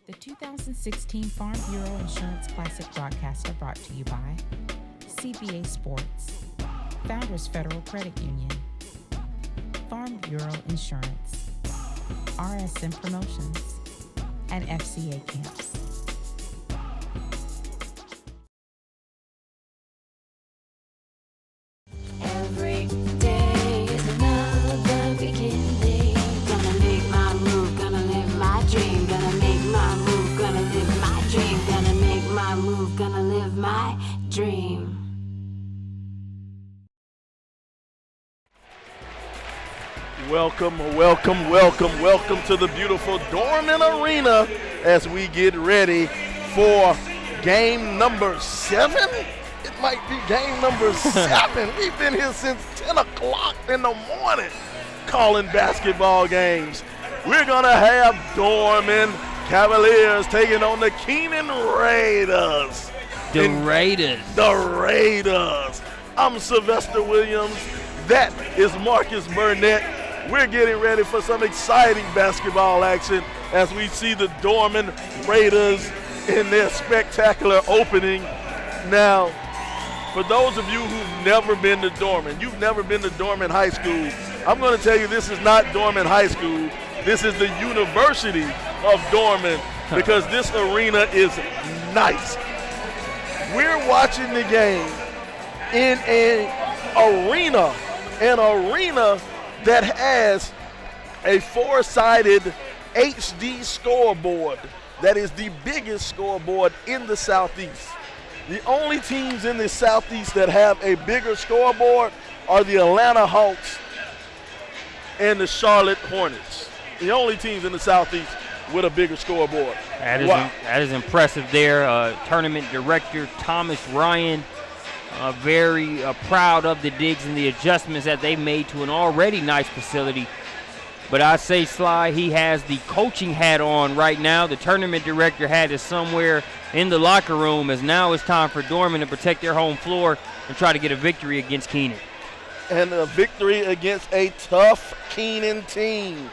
The 2016 Farm Bureau Insurance Classic broadcasts are brought to you by CBA Sports, Founders Federal Credit Union, Farm Bureau Insurance, RSM Promotions, and FCA Camps. Every day is another beginning. Gonna make my move, gonna live my dream. Gonna make my move, gonna live my dream. Gonna make my move, gonna live my dream. Welcome to the beautiful Dorman Arena as we get ready for game number 7. It might be game number 7. We've been here since 10 o'clock in the morning calling basketball games. We're going to have Dorman Cavaliers taking on the Keenan Raiders. The Raiders. I'm Sylvester Williams. That is Marcus Burnett. We're getting ready for some exciting basketball action as we see the Dorman Raiders in their spectacular opening. Now, for those of you who've never been to Dorman, you've never been to Dorman High School, I'm going to tell you this is not Dorman High School. This is the University of Dorman because this arena is nice. We're watching the game in an arena that has a four-sided HD scoreboard that is the biggest scoreboard in the Southeast. The only teams in the Southeast that have a bigger scoreboard are the Atlanta Hawks and the Charlotte Hornets. The only teams in the Southeast with a bigger scoreboard. That is impressive there. Tournament director Thomas Ryan, very proud of the digs and the adjustments that they made to an already nice facility. But I say, Sly, he has the coaching hat on right now. The tournament director hat is somewhere in the locker room, as now it's time for Dorman to protect their home floor and try to get a victory against Keenan. And a victory against a tough Keenan team.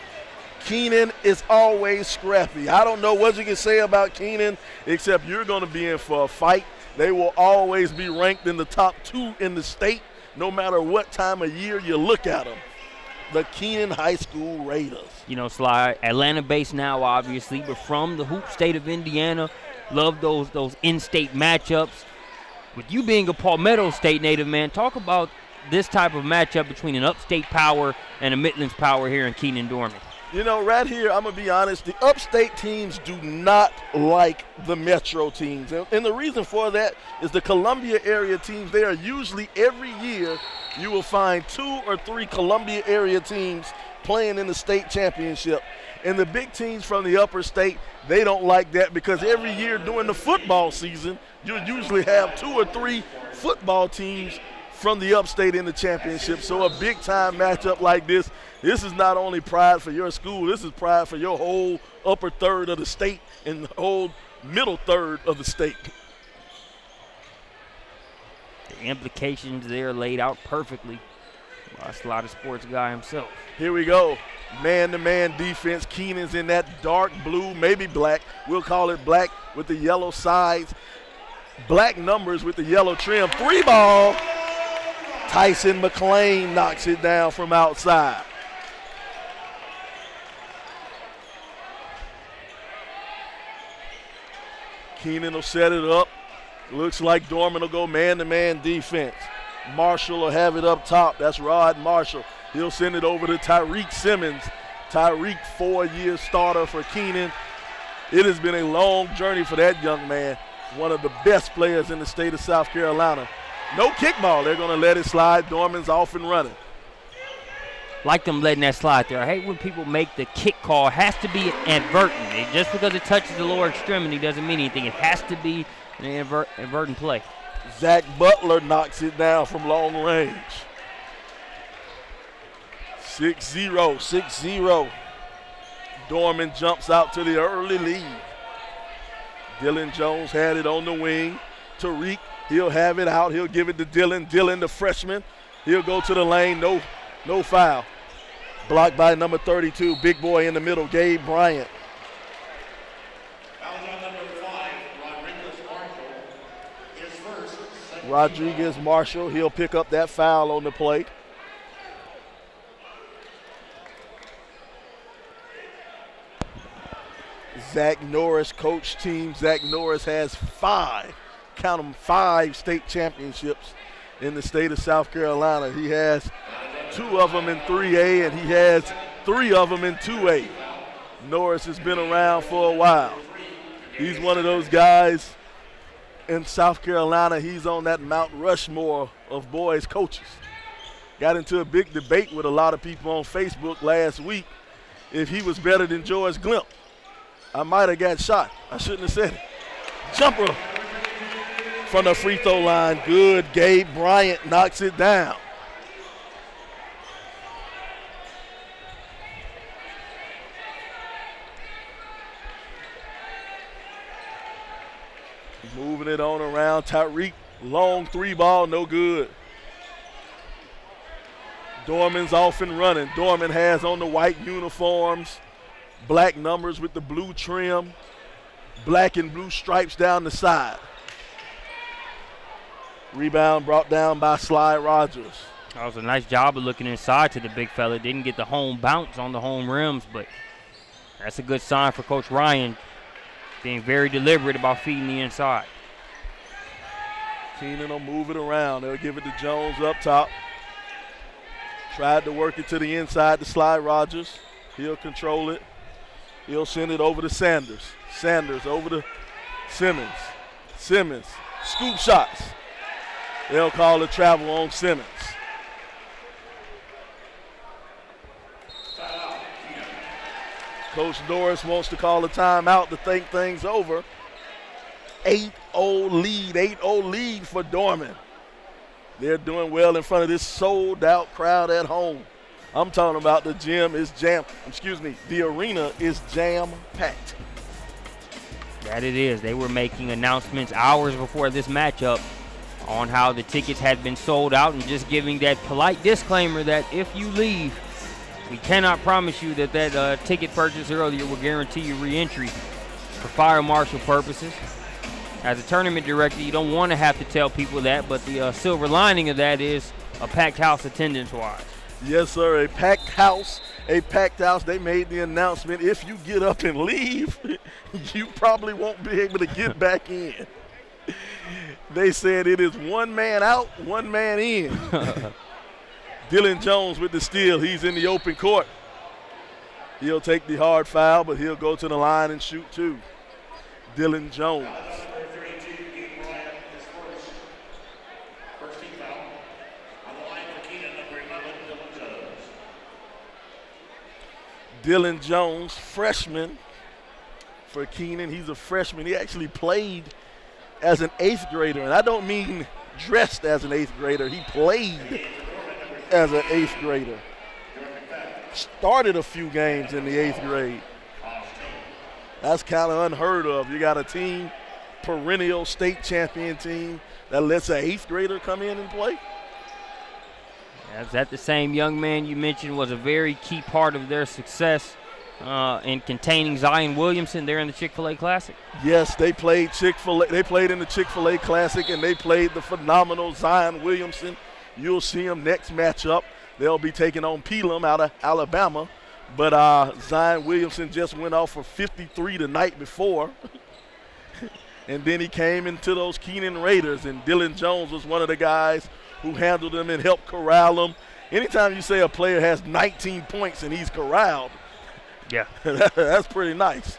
Keenan is always scrappy. I don't know what you can say about Keenan except you're going to be in for a fight. They will always be ranked in the top 2 in the state, no matter what time of year you look at them. The Keenan High School Raiders. You know, Sly, Atlanta-based now, obviously, but from the hoop state of Indiana. Love those in-state matchups. With you being a Palmetto State native, man, talk about this type of matchup between an upstate power and a Midlands power here in Keenan Dorman. You know, right here, I'm going to be honest, the upstate teams do not like the metro teams. And the reason for that is the Columbia area teams, they are usually every year you will find 2 or 3 Columbia area teams playing in the state championship. And the big teams from the upper state, they don't like that because every year during the football season, you'll usually have 2 or 3 football teams from the upstate in the championship. So a big-time matchup like this is not only pride for your school, this is pride for your whole upper third of the state and the whole middle third of the state. The implications there laid out perfectly by Slaughter Sports guy himself. Here we go. Man-to-man defense. Keenan's in that dark blue, maybe black. We'll call it black with the yellow sides. Black numbers with the yellow trim. 3-ball. Tyson McClain knocks it down from outside. Keenan will set it up. Looks like Dorman will go man-to-man defense. Marshall will have it up top. That's Rod Marshall. He'll send it over to Tyreek Simmons. Tyreek, 4-year starter for Keenan. It has been a long journey for that young man. One of the best players in the state of South Carolina. No kickball. They're going to let it slide. Dorman's off and running. Like them letting that slide there. I hate when people make the kick call. It has to be advertent. Just because it touches the lower extremity doesn't mean anything. It has to be an advertent play. Zach Butler knocks it down from long range. 6-0. Dorman jumps out to the early lead. Dylan Jones had it on the wing. Tariq, he'll have it out. He'll give it to Dylan. Dylan, the freshman. He'll go to the lane. No foul. Blocked by number 32, big boy in the middle, Gabe Bryant. Rodriguez Marshall, he'll pick up that foul on the play. Zach Norris, coach team. Zach Norris has 5, count them, 5 state championships in the state of South Carolina. He has 2 of them in 3A, and he has 3 of them in 2A. Norris has been around for a while. He's one of those guys in South Carolina. He's on that Mount Rushmore of boys coaches. Got into a big debate with a lot of people on Facebook last week if he was better than George Glimp. I might have got shot. I shouldn't have said it. Jumper from the free throw line. Good. Gabe Bryant knocks it down. Moving it on around. Tyreek, long 3 ball, no good. Dorman's off and running. Dorman has on the white uniforms, black numbers with the blue trim, black and blue stripes down the side. Rebound brought down by Sly Rogers. That was a nice job of looking inside to the big fella. Didn't get the home bounce on the home rims, but that's a good sign for Coach Ryan, being very deliberate about feeding the inside. Keenan will move it around. They'll give it to Jones up top. Tried to work it to the inside to Sly Rogers. He'll control it. He'll send it over to Sanders. Sanders over to Simmons. Simmons, scoop shots. They'll call the travel on Simmons. Coach Norris wants to call a timeout to think things over. 8-0 lead for Dorman. They're doing well in front of this sold-out crowd at home. I'm talking about the arena is jam-packed. That it is. They were making announcements hours before this matchup on how the tickets had been sold out, and just giving that polite disclaimer that if you leave, we cannot promise you that ticket purchase earlier will guarantee you re-entry for fire marshal purposes. As a tournament director, you don't want to have to tell people that, but the silver lining of that is a packed house attendance-wise. Yes, sir, a packed house. They made the announcement, if you get up and leave, you probably won't be able to get back in. They said it is 1 man out, 1 man in. Dylan Jones with the steal. He's in the open court. He'll take the hard foul, but he'll go to the line and shoot 2. Dylan Jones. Dylan Jones, freshman for Keenan. He's a freshman. He actually played as an 8th grader, and I don't mean dressed as an 8th grader. He played as an 8th grader. Started a few games in the 8th grade. That's kind of unheard of. You got a team, perennial state champion team, that lets an 8th grader come in and play. Is that the same young man you mentioned was a very key part of their success in containing Zion Williamson there in the Chick-fil-A Classic? Yes, they played Chick-fil-A. They played in the Chick-fil-A Classic, and they played the phenomenal Zion Williamson. You'll see him next matchup. They'll be taking on Pelham out of Alabama. But Zion Williamson just went off for 53 the night before. And then he came into those Keenan Raiders, and Dylan Jones was one of the guys who handled them and helped corral them. Anytime you say a player has 19 points and he's corralled, yeah, that's pretty nice.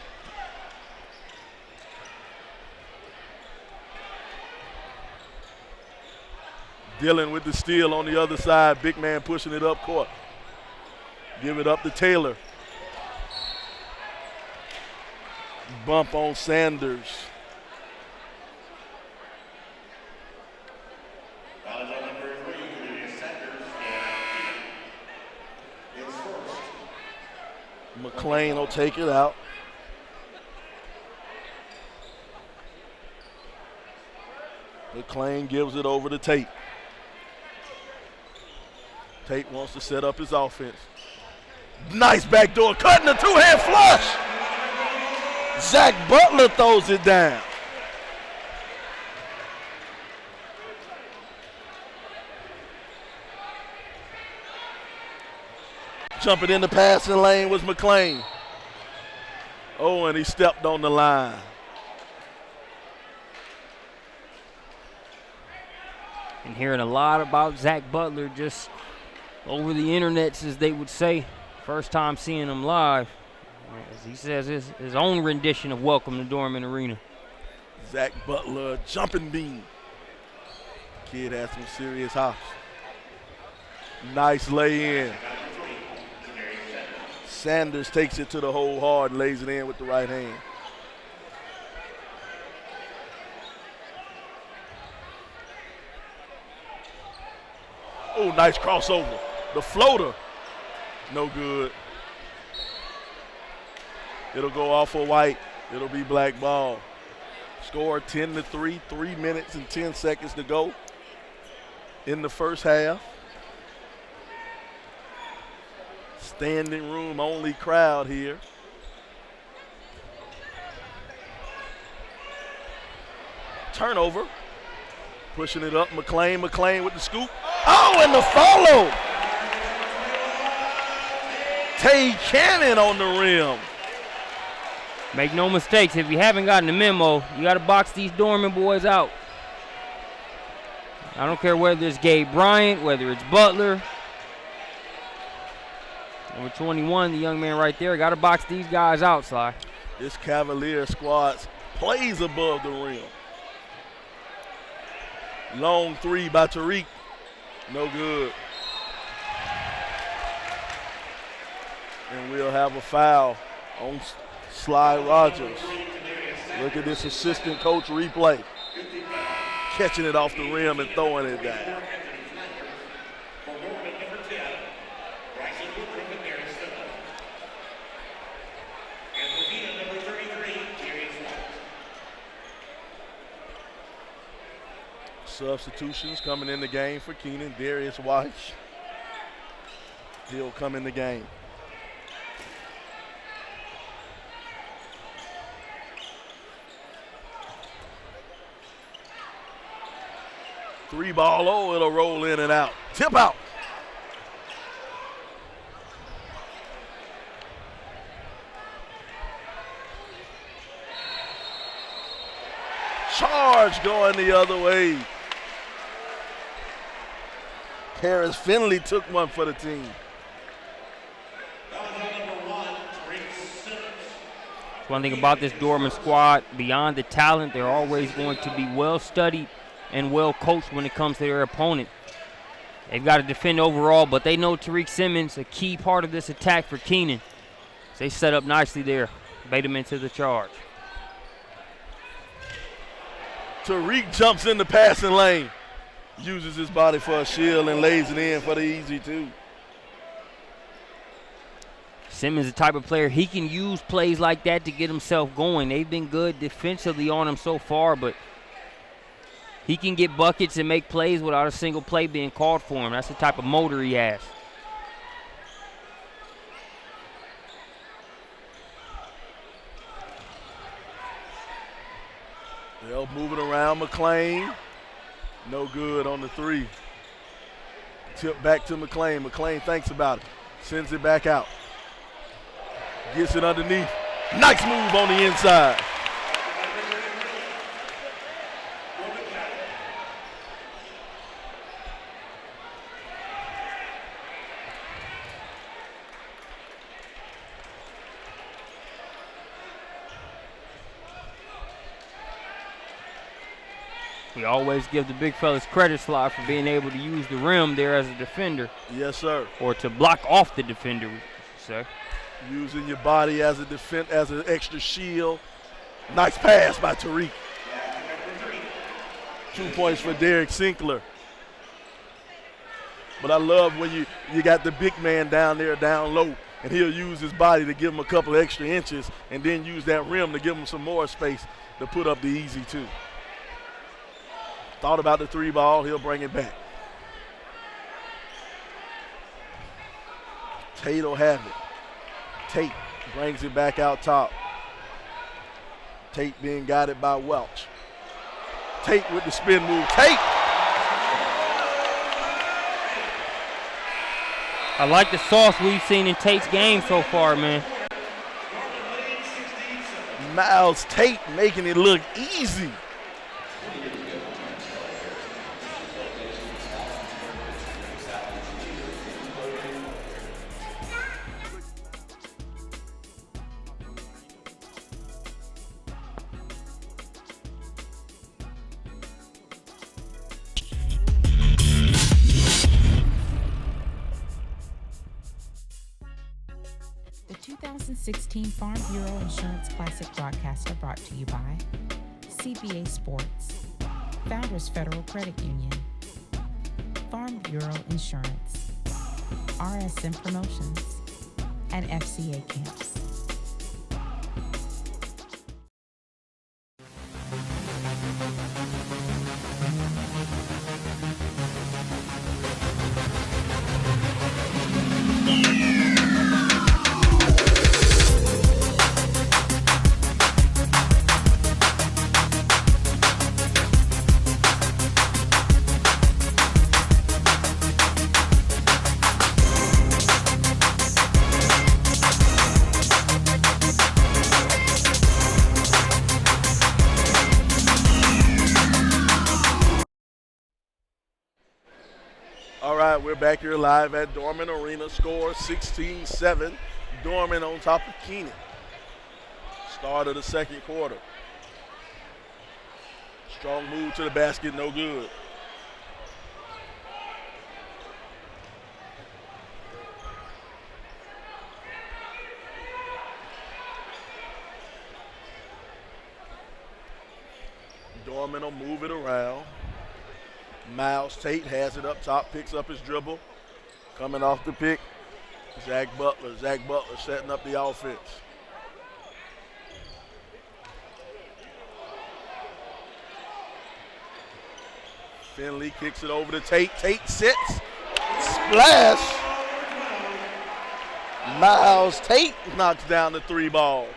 Dylan with the steal on the other side. Big man pushing it up court. Give it up to Taylor. Bump on Sanders. McClain will take it out. McClain gives it over to Tate. Tate wants to set up his offense. Nice backdoor cut and a 2-hand flush. Zach Butler throws it down. Jumping in the passing lane was McClain. Oh, and he stepped on the line. And hearing a lot about Zach Butler just over the internets, as they would say. First time seeing him live. As he says his own rendition of Welcome to Dorman Arena. Zach Butler, jumping beam. Kid has some serious hops. Nice lay in. Sanders takes it to the hole hard and lays it in with the right hand. Oh, nice crossover. The floater, no good. It'll go off for White. It'll be black ball. Score 10-3, 3 minutes and 10 seconds to go in the first half. Standing room only crowd here. Turnover. Pushing it up, McClain with the scoop. Oh, and the follow. Keenan on the rim. Make no mistakes, if you haven't gotten the memo, you got to box these Dorman boys out. I don't care whether it's Gabe Bryant, whether it's Butler. Number 21, the young man right there, got to box these guys out, Sly. This Cavalier squad plays above the rim. Long three by Tariq. No good. And we'll have a foul on Sly Rogers. Look at this assistant coach replay. Catching it off the rim and throwing it down. Substitutions coming in the game for Keenan. Darius White. He'll come in the game. Three ball, oh, it'll roll in and out. Tip out. Charge going the other way. Harris Finley took one for the team. One thing about this Dorman squad, beyond the talent, they're always going to be well studied and well coached when it comes to their opponent. They've got to defend overall, but they know Tariq Simmons, a key part of this attack for Keenan. So they set up nicely there, bait him into the charge. Tariq jumps in the passing lane, uses his body for a shield and lays it in for the easy two. Simmons is the type of player, he can use plays like that to get himself going. They've been good defensively on him so far, but he can get buckets and make plays without a single play being called for him. That's the type of motor he has. They'll move it around McClain. No good on the three. Tip back to McClain. McClain thinks about it. Sends it back out. Gets it underneath. Nice move on the inside. We always give the big fellas credit, Sly, for being able to use the rim there as a defender. Yes, sir. Or to block off the defender, we should say. Using your body as a defense, as an extra shield. Nice pass by Tariq. 2 points for Derek Sinkler. But I love when you got the big man down there down low, and he'll use his body to give him a couple of extra inches and then use that rim to give him some more space to put up the easy two. Thought about the three ball, he'll bring it back. Tate will have it. Tate brings it back out top. Tate being guided by Welch. Tate with the spin move. Tate! I like the sauce we've seen in Tate's game so far, man. Miles Tate making it look easy. The 2016 Farm Bureau Insurance Classic broadcast are brought to you by CBA Sports, Founders Federal Credit Union, Farm Bureau Insurance, RSM Promotions, and FCA Camps. All right, we're back here live at Dorman Arena. Score 16-7. Dorman on top of Keenan. Start of the second quarter. Strong move to the basket, no good. Dorman will move it around. Miles Tate has it up top, picks up his dribble. Coming off the pick, Zach Butler. Zach Butler setting up the offense. Finley kicks it over to Tate. Tate sits. Splash. Miles Tate knocks down the three ball.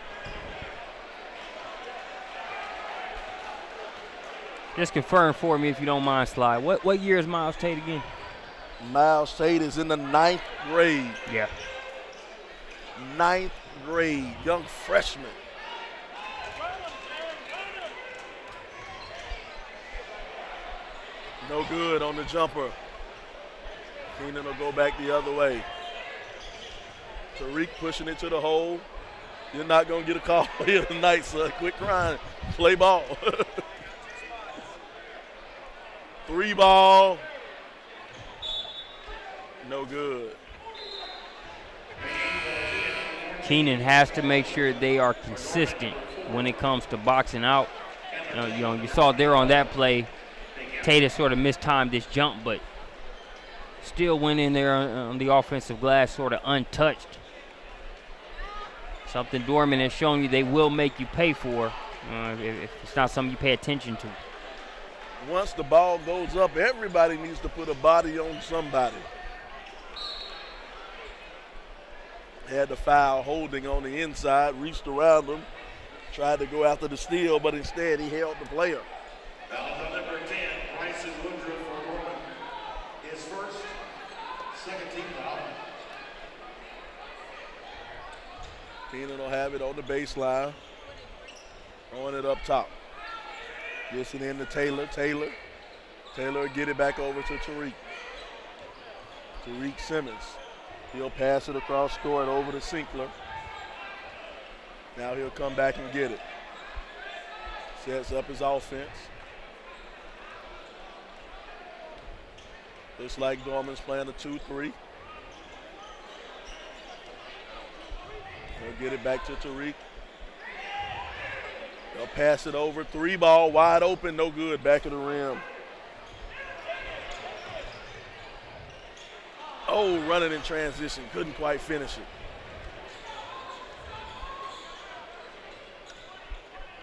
Just confirm for me if you don't mind, Sly. What year is Miles Tate again? Miles Tate is in the 9th grade. Yeah. 9th grade, young freshman. No good on the jumper. Keenan will go back the other way. Tariq pushing it to the hole. You're not going to get a call here tonight, son. Quit crying. Play ball. Three ball. No good. Keenan has to make sure they are consistent when it comes to boxing out. You saw there on that play, Tate sort of mistimed this jump, but still went in there on the offensive glass sort of untouched. Something Dorman has shown you they will make you pay for if it's not something you pay attention to. Once the ball goes up, everybody needs to put a body on somebody. Had the foul holding on the inside, reached around him, tried to go after the steal, but instead he held the player. Foul on number 10, Bryson Woodruff for Dorman. His first, second team foul. Keenan will have it on the baseline, throwing it up top. Gets it in to Taylor. Taylor will get it back over to Tariq. Tariq Simmons. He'll pass it across court over to Sinkler. Now he'll come back and get it. Sets up his offense. Looks like Dorman's playing a 2-3. He'll get it back to Tariq. They'll pass it over. Three ball, wide open, no good. Back of the rim. Oh, running in transition. Couldn't quite finish it.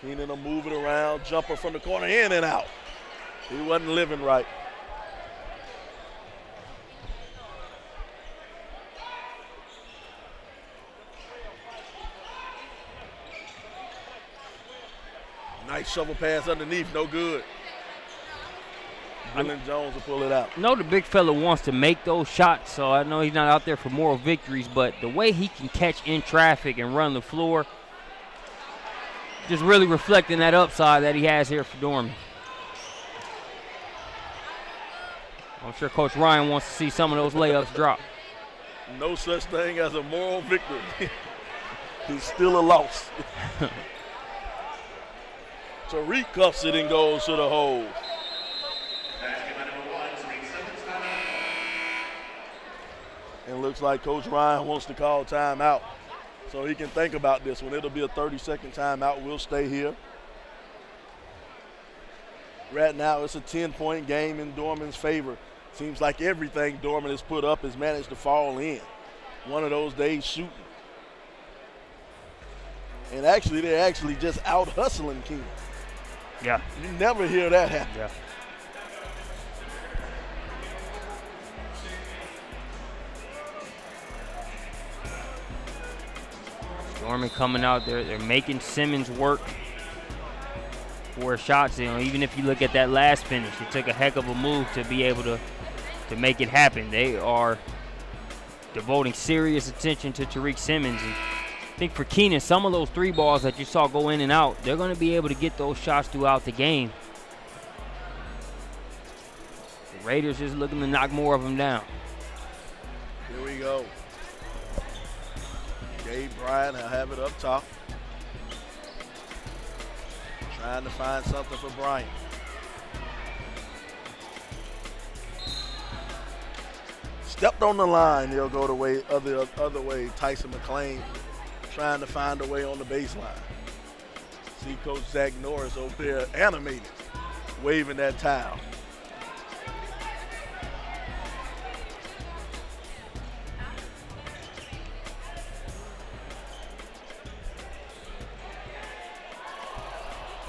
Keenan will move it around. Jumper from the corner, in and out. He wasn't living right. Nice shovel pass underneath, no good. Dylan Jones will pull it out. I know the big fella wants to make those shots, so I know he's not out there for moral victories, but the way he can catch in traffic and run the floor, just really reflecting that upside that he has here for Dorman. I'm sure Coach Ryan wants to see some of those layups drop. No such thing as a moral victory. He's still a loss. Tariq cuffs it and goes to the hole. And looks like Coach Ryan wants to call timeout so he can think about this one. It'll be a 30-second timeout. We'll stay here. Right now, it's a 10-point game in Dorman's favor. Seems like everything Dorman has put up has managed to fall in. One of those days shooting. And actually, they're actually just out hustling Keenan. Yeah. You never hear that happen. Yeah. Dorman coming out there, they're making Simmons work for shots. You know, even if you look at that last finish, it took a heck of a move to be able to make it happen. They are devoting serious attention to Tariq Simmons. And I think for Keenan, some of those three balls that you saw go in and out, they're going to be able to get those shots throughout the game. The Raiders just looking to knock more of them down. Here we go. Gabe Bryant, I'll have it up top. Trying to find something for Bryant. Stepped on the line, he'll go the way other way. Tyson McClain trying to find a way on the baseline. See Coach Zach Norris over there animated, waving that towel.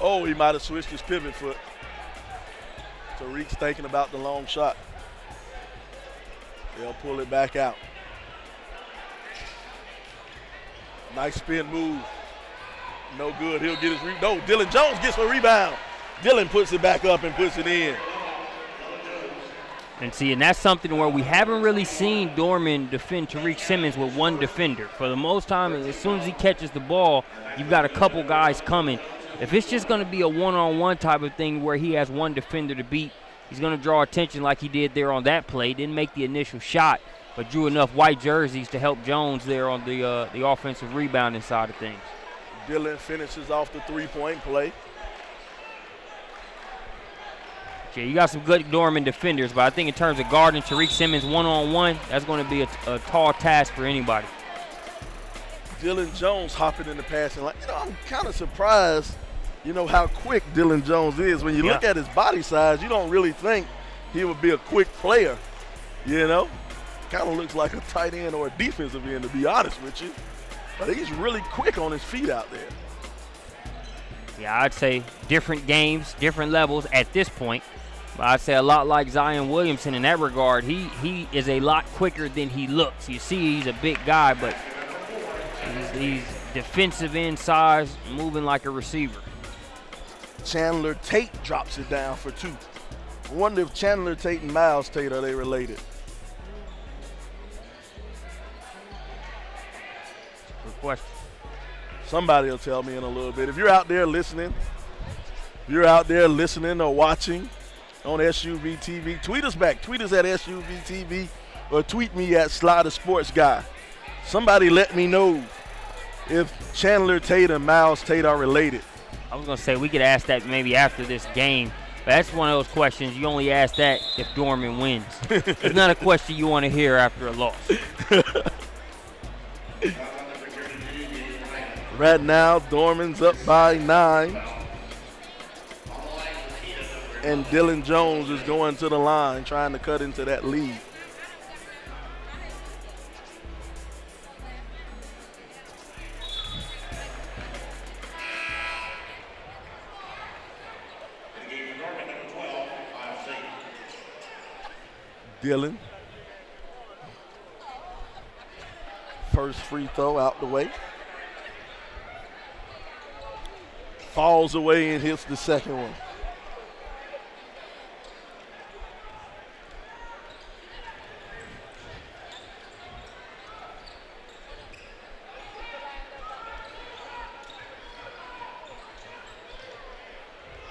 Oh, he might have switched his pivot foot. Tariq's thinking about the long shot. They'll pull it back out. Nice spin move. No good. He'll get his rebound. No, Dylan Jones gets a rebound. Dylan puts it back up and puts it in. And see, and that's something where we haven't really seen Dorman defend Tariq Simmons with one defender. For the most time, as soon as he catches the ball, you've got a couple guys coming. If it's just going to be a one-on-one type of thing where he has one defender to beat, he's going to draw attention like he did there on that play. Didn't make the initial shot, but drew enough white jerseys to help Jones there on the offensive rebounding side of things. Dylan finishes off the three-point play. Yeah, you got some good Dorman defenders, but I think in terms of guarding Tariq Simmons one-on-one, that's going to be a tall task for anybody. Dylan Jones hopping in the passing line. I'm kind of surprised, how quick Dylan Jones is. When you look at his body size, you don't really think he would be a quick player, Kind of looks like a tight end or a defensive end, to be honest with you. But he's really quick on his feet out there. Yeah, I'd say different games, different levels at this point. But I'd say a lot like Zion Williamson in that regard. He is a lot quicker than he looks. You see he's a big guy, but he's defensive end size, moving like a receiver. Chandler Tate drops it down for two. I wonder if Chandler Tate and Miles Tate, are they related? Good question. Somebody will tell me in a little bit. If you're out there listening, or watching on SUVtv, tweet us back. Tweet us at SUVtv or tweet me at Slider Sports Guy. Somebody let me know if Chandler Tate and Miles Tate are related. I was going to say we could ask that maybe after this game. But that's one of those questions you only ask that if Dorman wins. It's not a question you want to hear after a loss. Right now, Dorman's up by 9. And Dylan Jones is going to the line, trying to cut into that lead. Dylan. First free throw out the way. Falls away and hits the second one.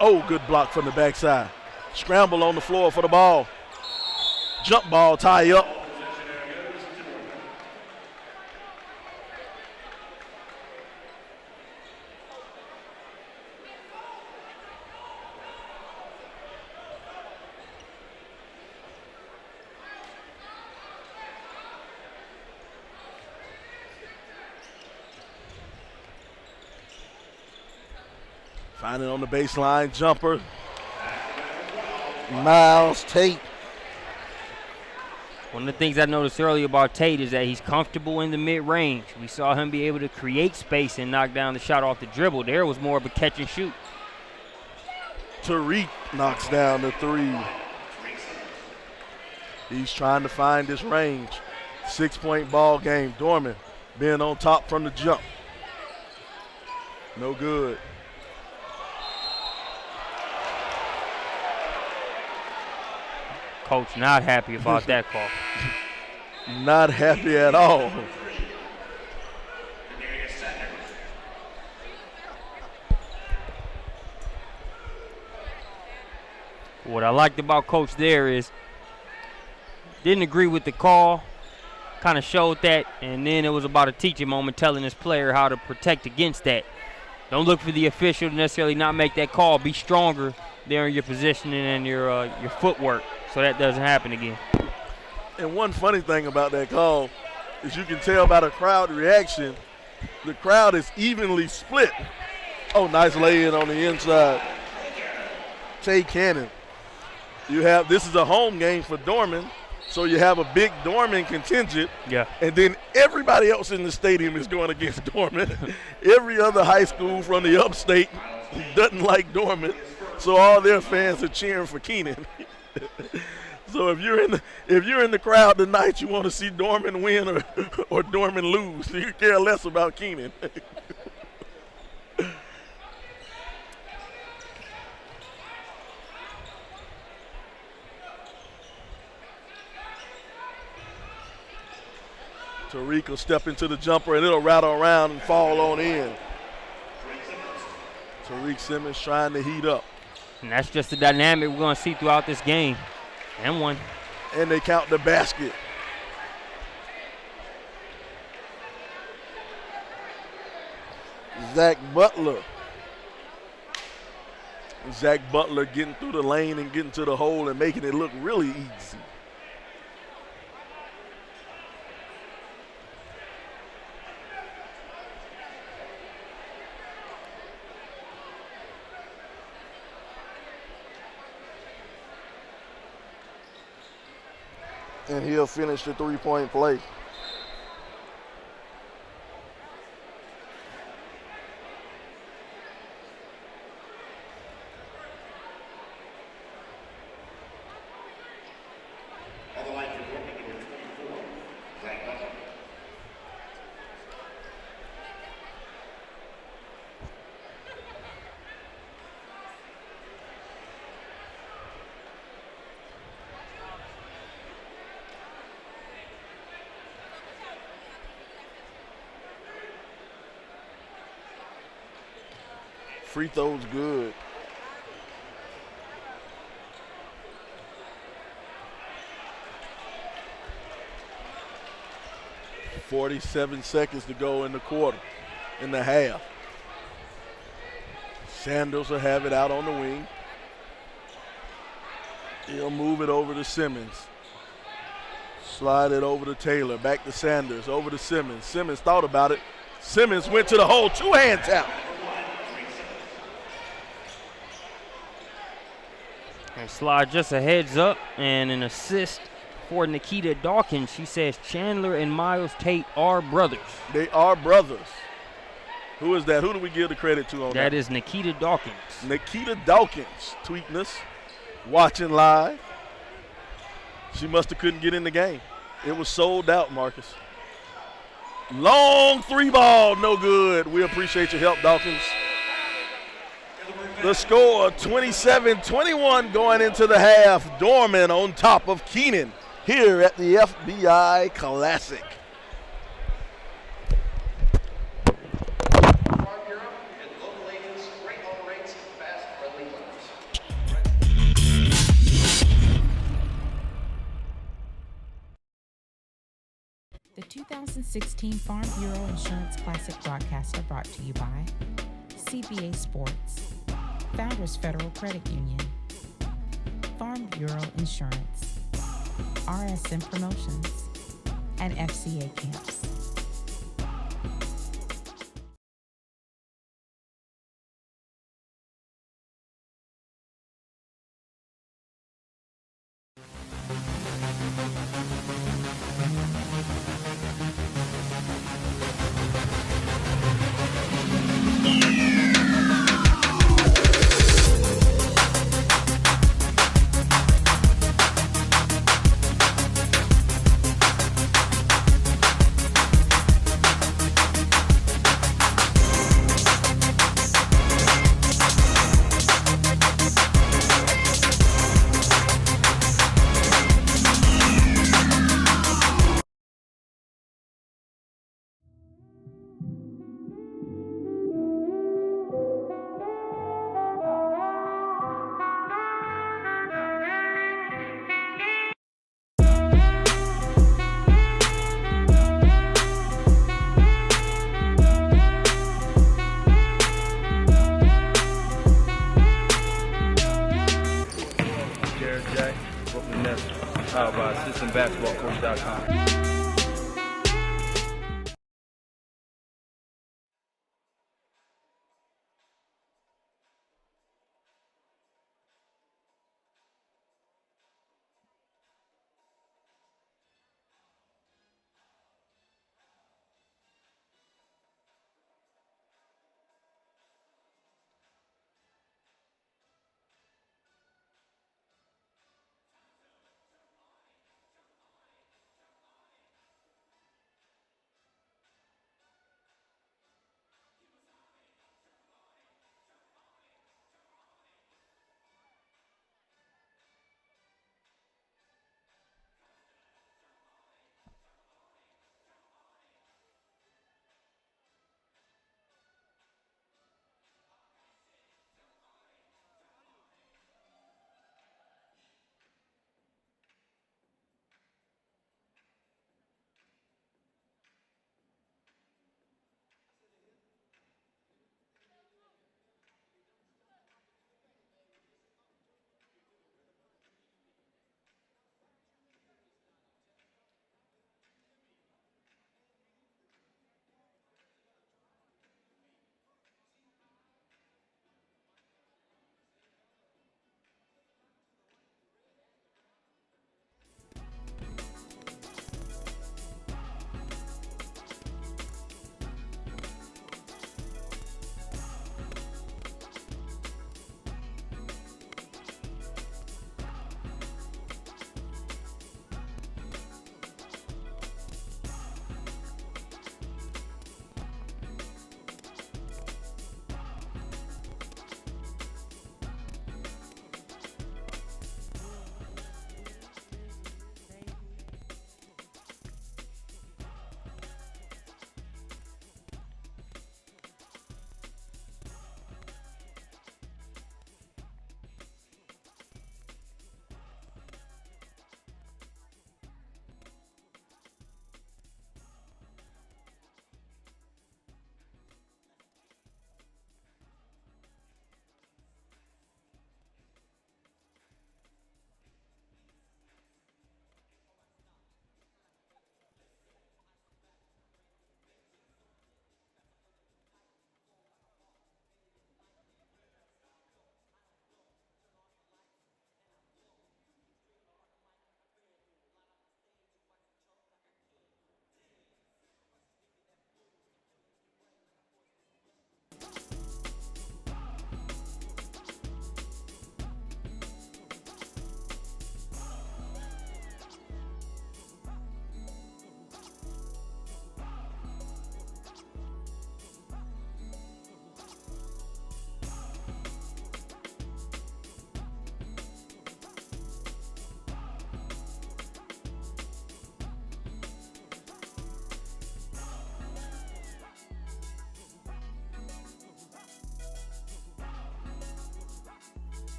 Oh, good block from the backside. Scramble on the floor for the ball. Jump ball, tie up. Finding on the baseline, jumper. Miles Tate. One of the things I noticed earlier about Tate is that he's comfortable in the mid-range. We saw him be able to create space and knock down the shot off the dribble. There was more of a catch and shoot. Tariq knocks down the three. He's trying to find his range. 6-point ball game. Dorman being on top from the jump. No good. Coach not happy about that call. Not happy at all. What I liked about Coach there is didn't agree with the call, kind of showed that, and then it was about a teaching moment telling his player how to protect against that. Don't look for the official to necessarily not make that call. Be stronger there in your positioning and your footwork so that doesn't happen again. And one funny thing about that call is you can tell by the crowd reaction, the crowd is evenly split. Oh, nice lay-in on the inside. Keenan. This is a home game for Dorman, so you have a big Dorman contingent. Yeah. And then everybody else in the stadium is going against Dorman. Every other high school from the upstate doesn't like Dorman, so all their fans are cheering for Keenan. So if you're in the crowd tonight, you want to see Dorman win or Dorman lose. You care less about Keenan. Tariq will step into the jumper and it'll rattle around and fall on in. Tariq Simmons trying to heat up. And that's just the dynamic we're going to see throughout this game. And one. And they count the basket. Zach Butler. Zach Butler getting through the lane and getting to the hole and making it look really easy. And he'll finish the three-point play. On the line for Dorman, number 24, Zach Butler. Free throw's good. .47 seconds to go in the quarter, in the half. Sanders will have it out on the wing. He'll move it over to Simmons. Slide it over to Taylor, back to Sanders, over to Simmons. Simmons thought about it. Simmons went to the hole, two-hand tap. And Slide just a heads up and an assist for Nikita Dawkins. She says Chandler and Miles Tate are brothers. They are brothers. Who is that? Who do we give the credit to on that? That is Nikita Dawkins. Nikita Dawkins tweeting us, watching live. She must have couldn't get in the game. It was sold out, Marcus. Long three ball, no good. We appreciate your help, Dawkins. The score, 27-21 going into the half. Dorman on top of Keenan here at the FBI Classic. Farm Bureau and local agents, great low rates, fast, friendly loans. 2016 Farm Bureau Insurance Classic broadcaster brought to you by CBA Sports, Founders Federal Credit Union, Farm Bureau Insurance, RSM Promotions, and FCA Camps. Powered by AssistantBasketballCoach.com.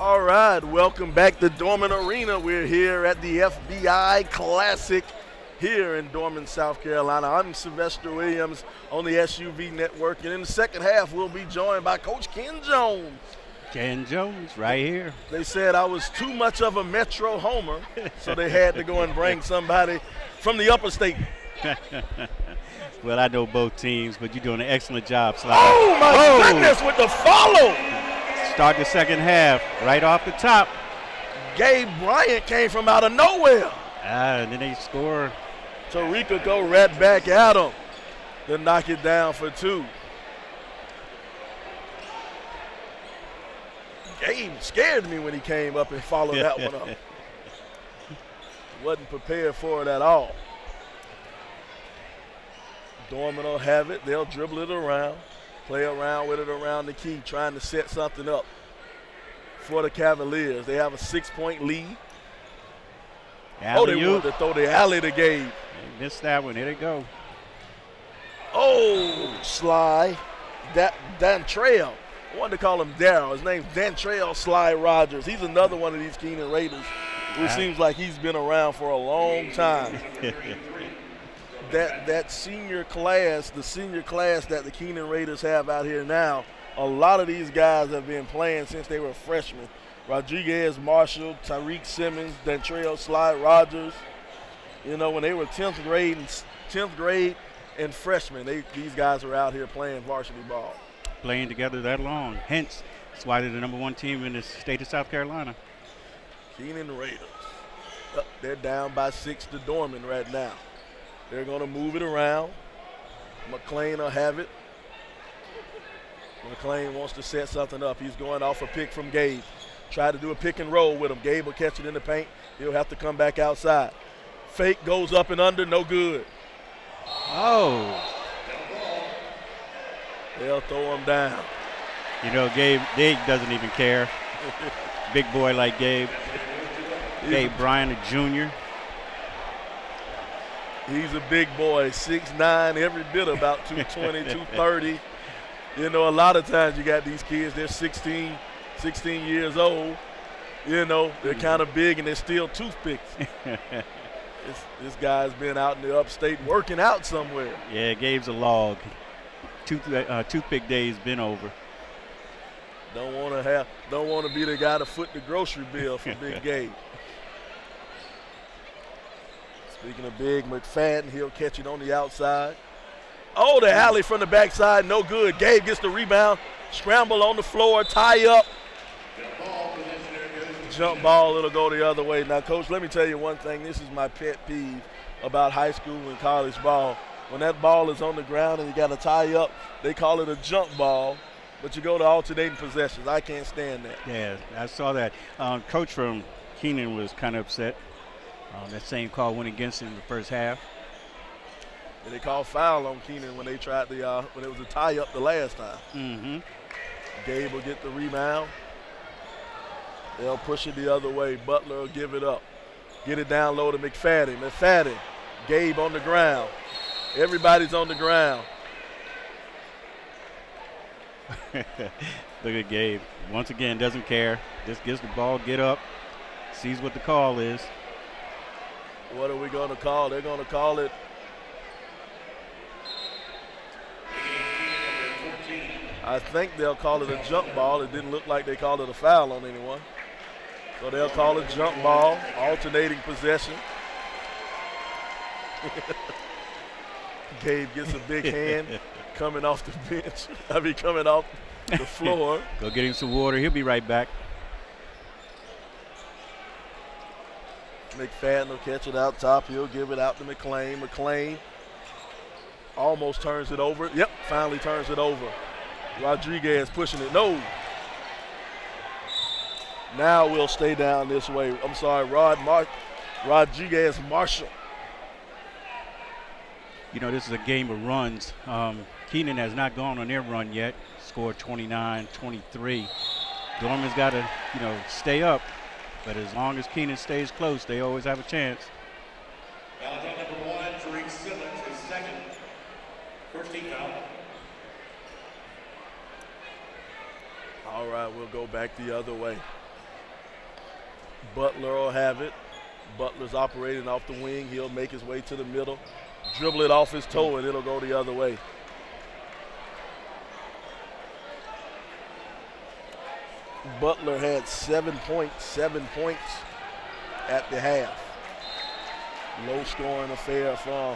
All right, welcome back to Dorman Arena. We're here at the FBI Classic here in Dorman, South Carolina. I'm Sylvester Williams on the SUV Network, and in the second half, we'll be joined by Coach Ken Jones. Ken Jones, right here. They said I was too much of a Metro homer, so they had to go and bring somebody from the upper state. Well, I know both teams, but you're doing an excellent job, Sly. Oh, my goodness, with the follow. Start the second half right off the top. Gabe Bryant came from out of nowhere. And then they score. Tarika go right back at him to knock it down for 2. Gabe scared me when he came up and followed that one up. Wasn't prepared for it at all. Dorman will have it. They'll dribble it around, play around with it around the key, trying to set something up for the Cavaliers. They have a 6-point lead. They wanted to throw the alley to Gabe. They missed that one. Here they go. Oh, Sly. Dantrell. I wanted to call him Darryl. His name's Dantrell Sly Rogers. He's another one of these Keenan Raiders who seems like he's been around for a long time. That senior class, the senior class that the Keenan Raiders have out here now, a lot of these guys have been playing since they were freshmen. Rodriguez, Marshall, Tyreek Simmons, Dantrell Sly Rogers. You know, when they were 10th grade and freshmen, these guys were out here playing varsity ball. Playing together that long. Hence, that's why they're the #1 team in the state of South Carolina. Keenan Raiders. They're down by 6 to Dorman right now. They're going to move it around. McClain will have it. McClain wants to set something up. He's going off a pick from Gabe. Try to do a pick and roll with him. Gabe will catch it in the paint. He'll have to come back outside. Fake goes up and under, no good. Oh. They'll throw him down. You know, Gabe doesn't even care. Big boy like Gabe. Gabe Bryant, a junior. He's a big boy, 6'9", every bit about 220, 230. You know, a lot of times you got these kids, they're 16 years old. You know, they're kind of big and they're still toothpicks. This guy's been out in the upstate working out somewhere. Yeah, Gabe's a log. Toothpick day's been over. Don't want to be the guy to foot the grocery bill for Big Gabe. Speaking of Big McFadden, he'll catch it on the outside. Oh, the alley from the backside, no good. Gabe gets the rebound, scramble on the floor, tie up. Jump ball, it'll go the other way. Now, Coach, let me tell you one thing. This is my pet peeve about high school and college ball. When that ball is on the ground and you got to tie up, they call it a jump ball, but you go to alternating possessions. I can't stand that. Yeah, I saw that. Coach from Keenan was kind of upset. That same call went against him in the first half. And they called foul on Keenan when they tried when it was a tie-up the last time. Mm-hmm. Gabe will get the rebound. They'll push it the other way. Butler will give it up. Get it down low to McFadden. McFadden, Gabe on the ground. Everybody's on the ground. Look at Gabe. Once again, doesn't care. Just gets the ball, get up, sees what the call is. What are we going to call? They're going to call it. I think they'll call it a jump ball. It didn't look like they called it a foul on anyone. So they'll call it jump ball, alternating possession. Gabe gets a big hand coming off the bench. Coming off the floor. Go get him some water. He'll be right back. McFadden will catch it out top. He'll give it out to McClain. McClain almost turns it over. Yep, finally turns it over. Rodriguez pushing it. No. Now we'll stay down this way. I'm sorry, Rodriguez Marshall. You know, this is a game of runs. Keenan has not gone on their run yet. Scored 29-23. Dorman's got to, stay up. But as long as Keenan stays close, they always have a chance. Foul on number 1, Tyreek Simmons, his second. First team foul. All right, we'll go back the other way. Butler will have it. Butler's operating off the wing. He'll make his way to the middle, dribble it off his toe, and it'll go the other way. Butler had 7 points at the half. Low scoring affair from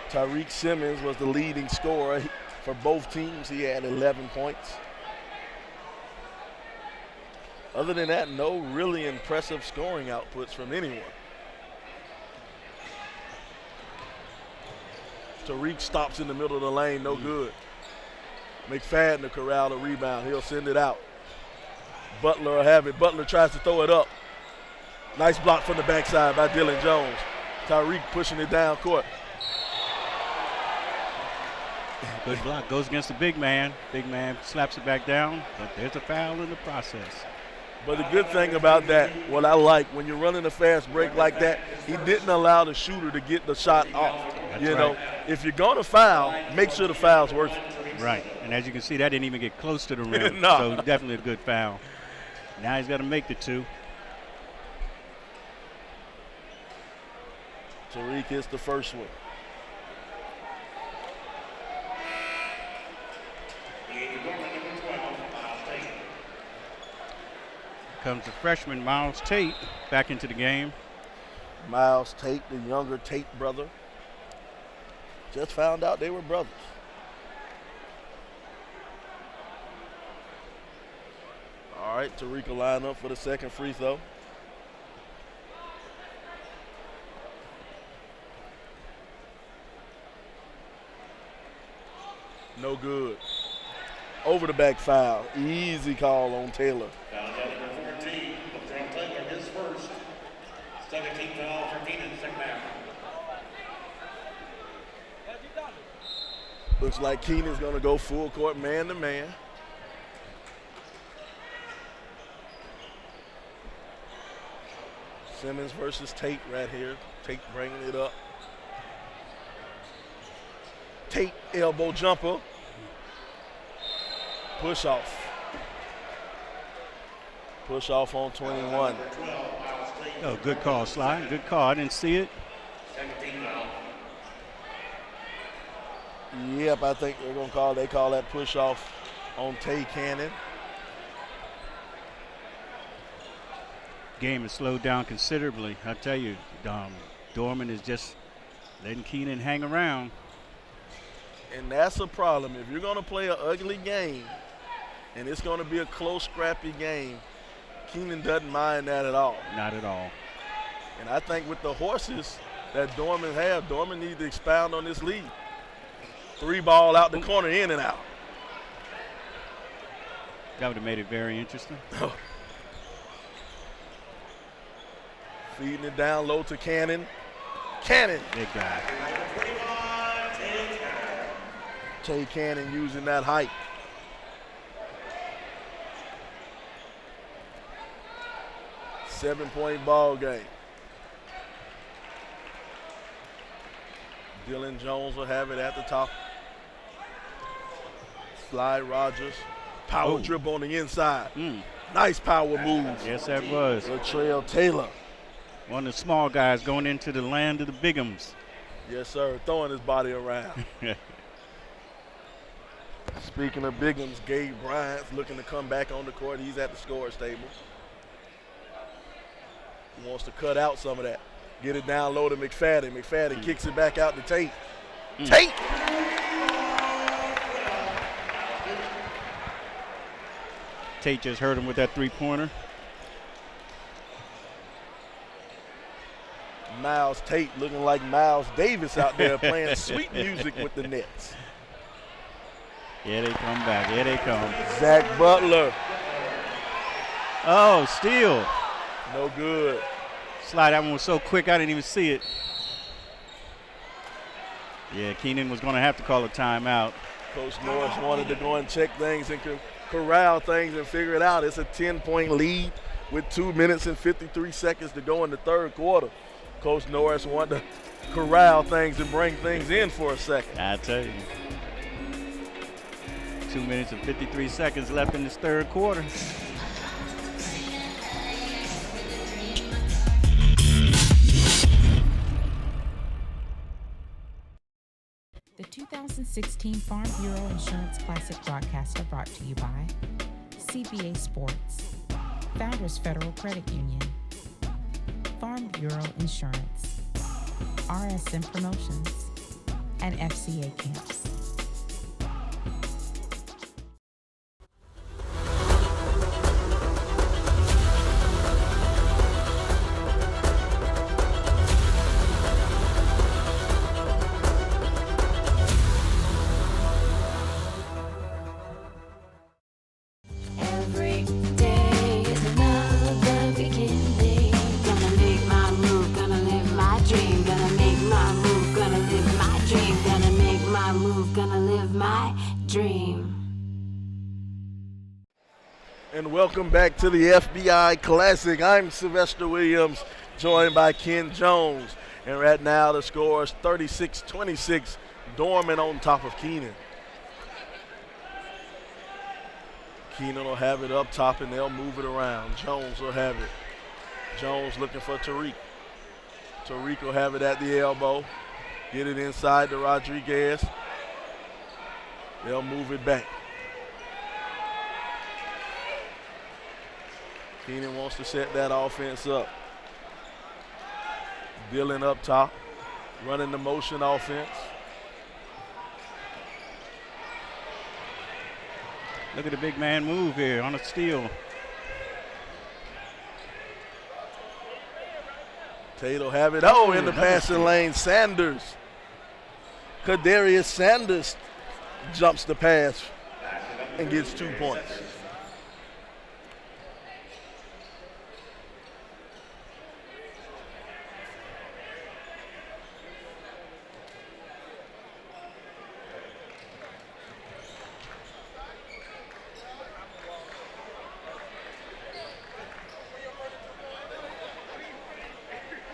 Tariq Simmons was the leading scorer for both teams. He had 11 points. Other than that, no really impressive scoring outputs from anyone. Tariq stops in the middle of the lane, no good. McFadden to corral the rebound. He'll send it out. Butler will have it. Butler tries to throw it up. Nice block from the backside by Dylan Jones. Tariq pushing it down court. Good block. Goes against the big man. Big man slaps it back down, but there's a foul in the process. But the good thing about that, what I like, when you're running a fast break like that, he didn't allow the shooter to get the shot off. That's you right. know, if you're going to foul, make sure the foul's worth it. Right. And as you can see, that didn't even get close to the rim. No. So definitely a good foul. Now he's got to make the two. Tariq hits the first one. Comes the freshman Miles Tate back into the game. Miles Tate, the younger Tate brother. Just found out they were brothers. All right, Tariq will line up for the second free throw. No good. Over the back foul. Easy call on Taylor. Foul number 14. From Taylor, his first. Second team foul for Keenan, second half. Looks like Keenan's going to go full court man to man. Simmons versus Tate right here. Tate bringing it up. Tate elbow jumper. Push off. Push off on 21. Oh, good call, Sly. Good call. I didn't see it. Yep, I think they're going to they call that push off on Tay Cannon. Game has slowed down considerably. I tell you, Dorman is just letting Keenan hang around. And that's a problem. If you're going to play an ugly game and it's going to be a close, scrappy game, Keenan doesn't mind that at all. Not at all. And I think with the horses that Dorman have, Dorman needs to expound on this lead. 3 ball out the corner, in and out. That would have made it very interesting. Feeding it down low to Cannon. Cannon. Big guy. Tay Cannon using that height. Seven-point ball game. Dylan Jones will have it at the top. Slide Rogers. Power dribble on the inside. Nice power move. Yes, that was. Latrell Taylor. One of the small guys going into the land of the Bigums. Yes, sir. Throwing his body around. Speaking of Bigums, Gabe Bryant's looking to come back on the court. He's at the scorer's table. He wants to cut out some of that. Get it down low to McFadden. McFadden kicks it back out to Tate. Tate! Tate just hurt him with that three-pointer. Miles Tate looking like Miles Davis out there playing sweet music with the Nets. Here they come back. Here they come. Zach Butler. Oh, steal. No good. Slide, that one was so quick I didn't even see it. Yeah, Keenan was going to have to call a timeout. Coach Norris wanted to go and check things and corral things and figure it out. It's a 10-point lead with 2 minutes and 53 seconds to go in the third quarter. Coach Norris wanted to corral things and bring things in for a second. I tell you. 2 minutes and 53 seconds left in this third quarter. 2016 Farm Bureau Insurance Classic broadcaster brought to you by CBA Sports, Founders Federal Credit Union, Farm Bureau Insurance, RSM Promotions, and FCA Camps. Every day is another beginning. Gonna make my move, gonna live my dream. Gonna make my move, gonna live my dream. Gonna make my move, gonna live my dream. And welcome back to the FBI Classic. I'm Sylvester Williams, joined by Ken Jones. And right now the score is 36-26, Dorman on top of Keenan. Keenan will have it up top and they'll move it around. Jones will have it. Jones looking for Tariq. Tariq will have it at the elbow. Get it inside to Rodriguez. They'll move it back. Keenan wants to set that offense up. Dillon up top, running the motion offense. Look at the big man move here on a steal. Tate will have it. Oh, in the passing lane, Sanders. Kadarius Sanders jumps the pass and gets 2 points.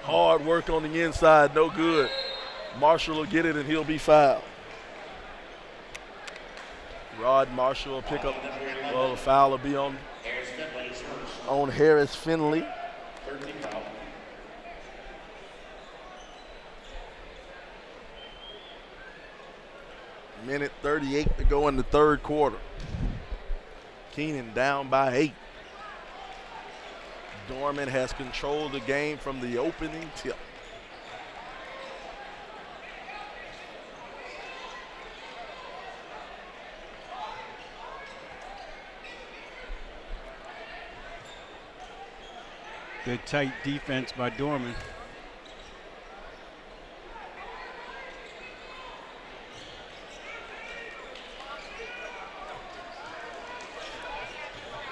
Hard work on the inside, no good. Marshall will get it and he'll be fouled. Rod Marshall will pick up, well, the foul will be on Harris Finley. Minute 38 to go in the third quarter. Keenan down by 8. Dorman has controlled the game from the opening tip. Good tight defense by Dorman.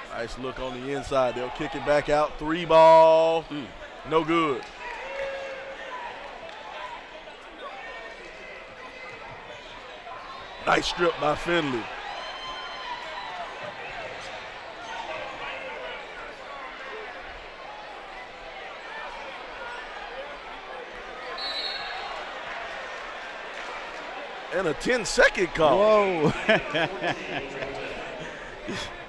Nice look on the inside. They'll kick it back out. 3 ball. No good. Nice strip by Finley. And a 10-second call. Whoa.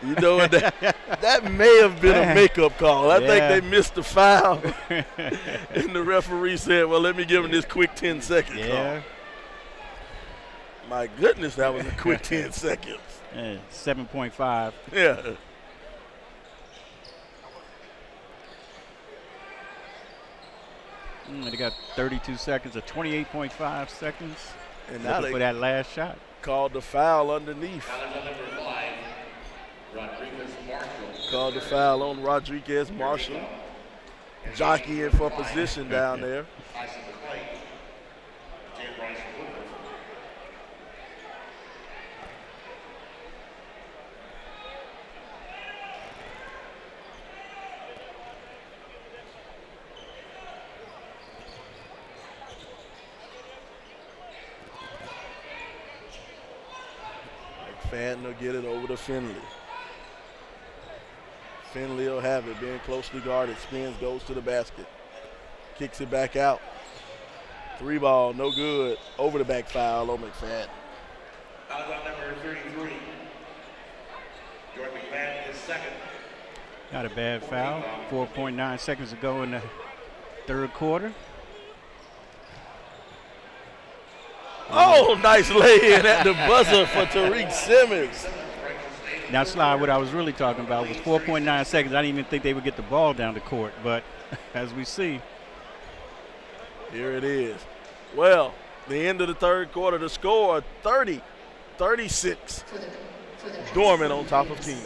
You know what? That may have been a makeup call. I think they missed the foul. And the referee said, well, let me give him this quick 10-second call. My goodness, that was a quick 10 seconds. 7.5. Yeah. They got 32 seconds or 28.5 seconds. And now they for that last shot. Called the foul underneath. Called the foul on Rodriguez Marshall. Jockeying for position down there. McFadden will get it over to Finley. Finley will have it, being closely guarded. Spins, goes to the basket. Kicks it back out. 3 ball, no good. Over the back foul on McFadden. Foul on number 33. Jordan McFadden is second. Not a bad foul. 4.9 seconds to go in the third quarter. Oh, nice lay-in at the buzzer for Tariq Simmons. Now, Sly, what I was really talking about was 4.9 seconds. I didn't even think they would get the ball down the court, but as we see. Here it is. Well, the end of the third quarter, the score 30-36. Dorman on top of Keenan.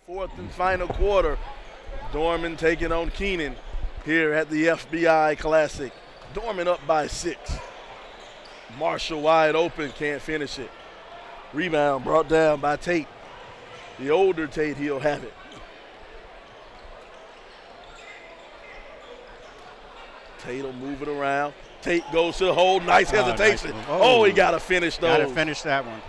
Fourth and final quarter. Dorman taking on Keenan here at the FBI Classic. Dorman up by 6. Marshall wide open, can't finish it. Rebound brought down by Tate. The older Tate, he'll have it. Tate will move it around. Tate goes to the hole, nice hesitation. Nice. Oh, he got to finish those. Got to finish that one.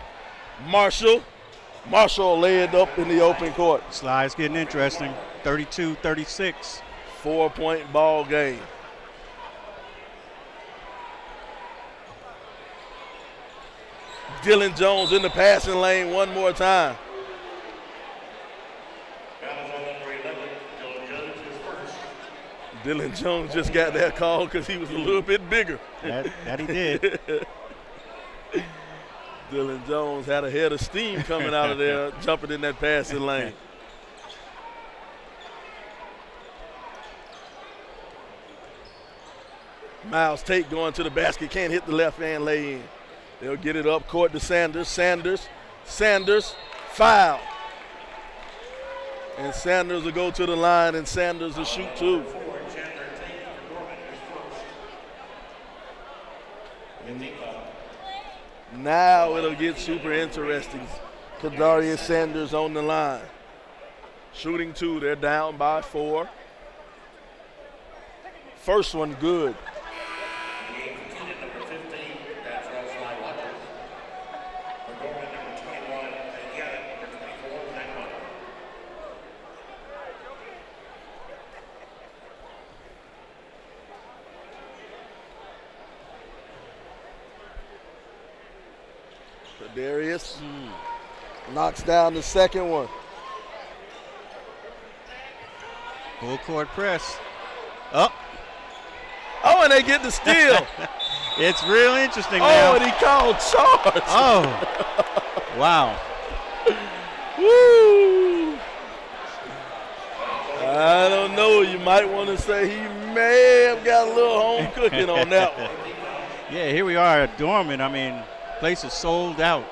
Marshall laid up in the open court. Slide's getting interesting. 32-36. 4-point ball game. Dylan Jones in the passing lane one more time. Dylan Jones just got that call because he was a little bit bigger. That he did. Dylan Jones had a head of steam coming out of there, jumping in that passing lane. Miles Tate going to the basket, can't hit the left hand lay in. They'll get it up court to Sanders. Sanders, foul. And Sanders will go to the line, and Sanders will shoot 2. Now it'll get super interesting. Kadarius Sanders on the line. Shooting 2, they're down by 4. First one good. Darius knocks down the second one. Full court press. Up. Oh, and they get the steal. It's real interesting now. Oh, and he called charge. Oh. Wow. Woo. I don't know. You might want to say he may have got a little home cooking on that one. Yeah, here we are at Dorman. I mean, place is sold out.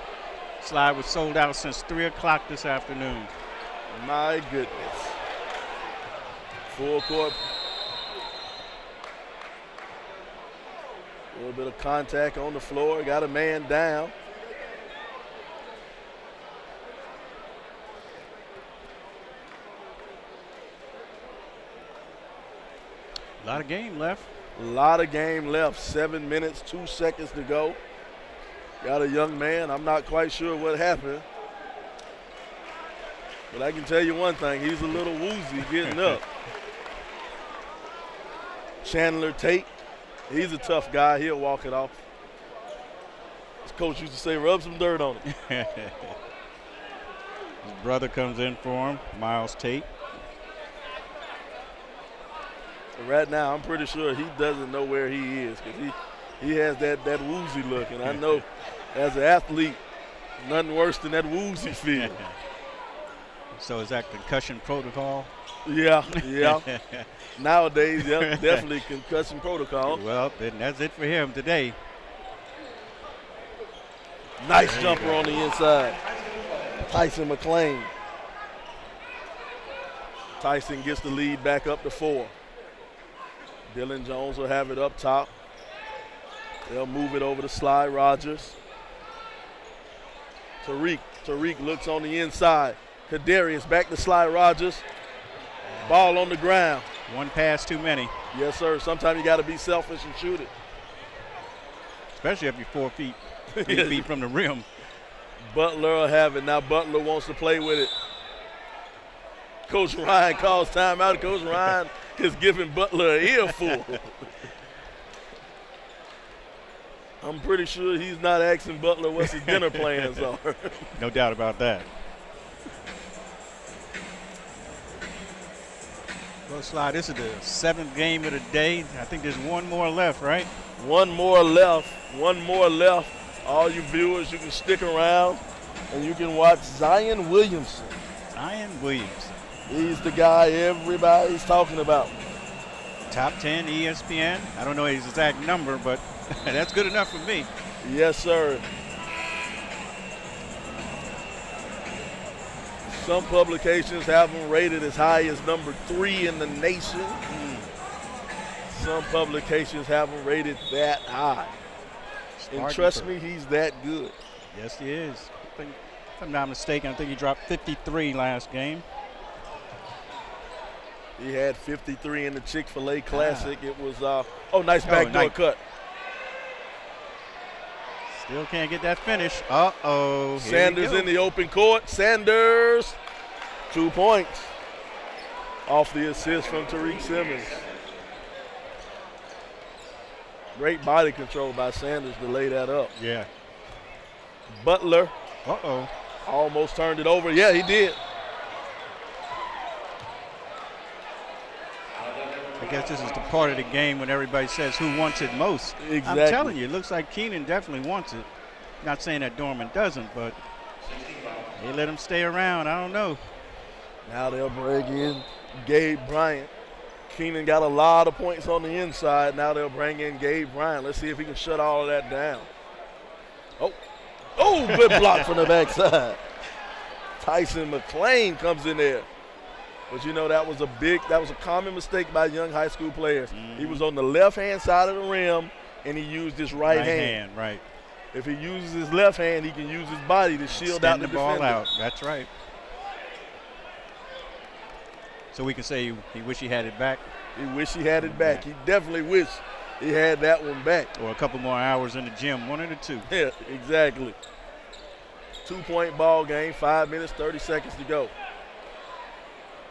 Slide was sold out since 3 o'clock this afternoon. My goodness. Full court. A little bit of contact on the floor. Got a man down. A lot of game left. A lot of game left. 7 minutes, 2 seconds to go. Got a young man. I'm not quite sure what happened. But I can tell you one thing. He's a little woozy getting up. Chandler Tate. He's a tough guy. He'll walk it off. His coach used to say, rub some dirt on it. His brother comes in for him, Miles Tate. Right now, I'm pretty sure he doesn't know where he is because he has that woozy look. And I know as an athlete, nothing worse than that woozy feel. So is that concussion protocol? Yeah. Nowadays, yep, definitely concussion protocol. Well, then that's it for him today. Nice jumper on the inside. Tyson McClain. Tyson gets the lead back up to 4. Dylan Jones will have it up top. They'll move it over to Sly Rogers. Tariq looks on the inside. Kadarius back to Sly Rogers. Ball on the ground. One pass too many. Yes, sir. Sometimes you got to be selfish and shoot it. Especially if you're 4 feet, 3 feet from the rim. Butler will have it. Now Butler wants to play with it. Coach Ryan calls timeout. Coach Ryan is giving Butler an earful. I'm pretty sure he's not asking Butler what his dinner plans are. No doubt about that. Well, Sly, this is the 7th game of the day. I think there's one more left, right? One more left. All you viewers, you can stick around and you can watch Zion Williamson. He's the guy everybody's talking about. Top 10 ESPN. I don't know his exact number, but that's good enough for me. Yes, sir. Some publications have him rated as high as number 3 in the nation. Some publications have him rated that high. And trust me, he's that good. Yes, he is. If I'm not mistaken, I think he dropped 53 last game. He had 53 in the Chick-fil-A Classic. It was, nice backdoor cut. Still can't get that finish. Uh-oh. Sanders in the open court. Sanders, 2 points off the assist from Tariq Simmons. Great body control by Sanders to lay that up. Yeah. Butler. Uh-oh. Almost turned it over. Yeah, he did. I guess this is the part of the game when everybody says who wants it most. Exactly. I'm telling you, it looks like Keenan definitely wants it. Not saying that Dorman doesn't, but they let him stay around. I don't know. Now they'll bring in Gabe Bryant. Keenan got a lot of points on the inside. Now they'll bring in Gabe Bryant. Let's see if he can shut all of that down. Oh, good block from the backside. Tyson McClain comes in there. But you know, that was a common mistake by young high school players. He was on the left-hand side of the rim, and he used his right hand. Right. If he uses his left hand, he can use his body to shield out the ball defender. out. That's right. So we can say he wish he had it back. He wish he had it back. He definitely wish he had that one back. Or a couple more hours in the gym, one of the two. Yeah, exactly. 2-point ball game, 5 minutes, 30 seconds to go.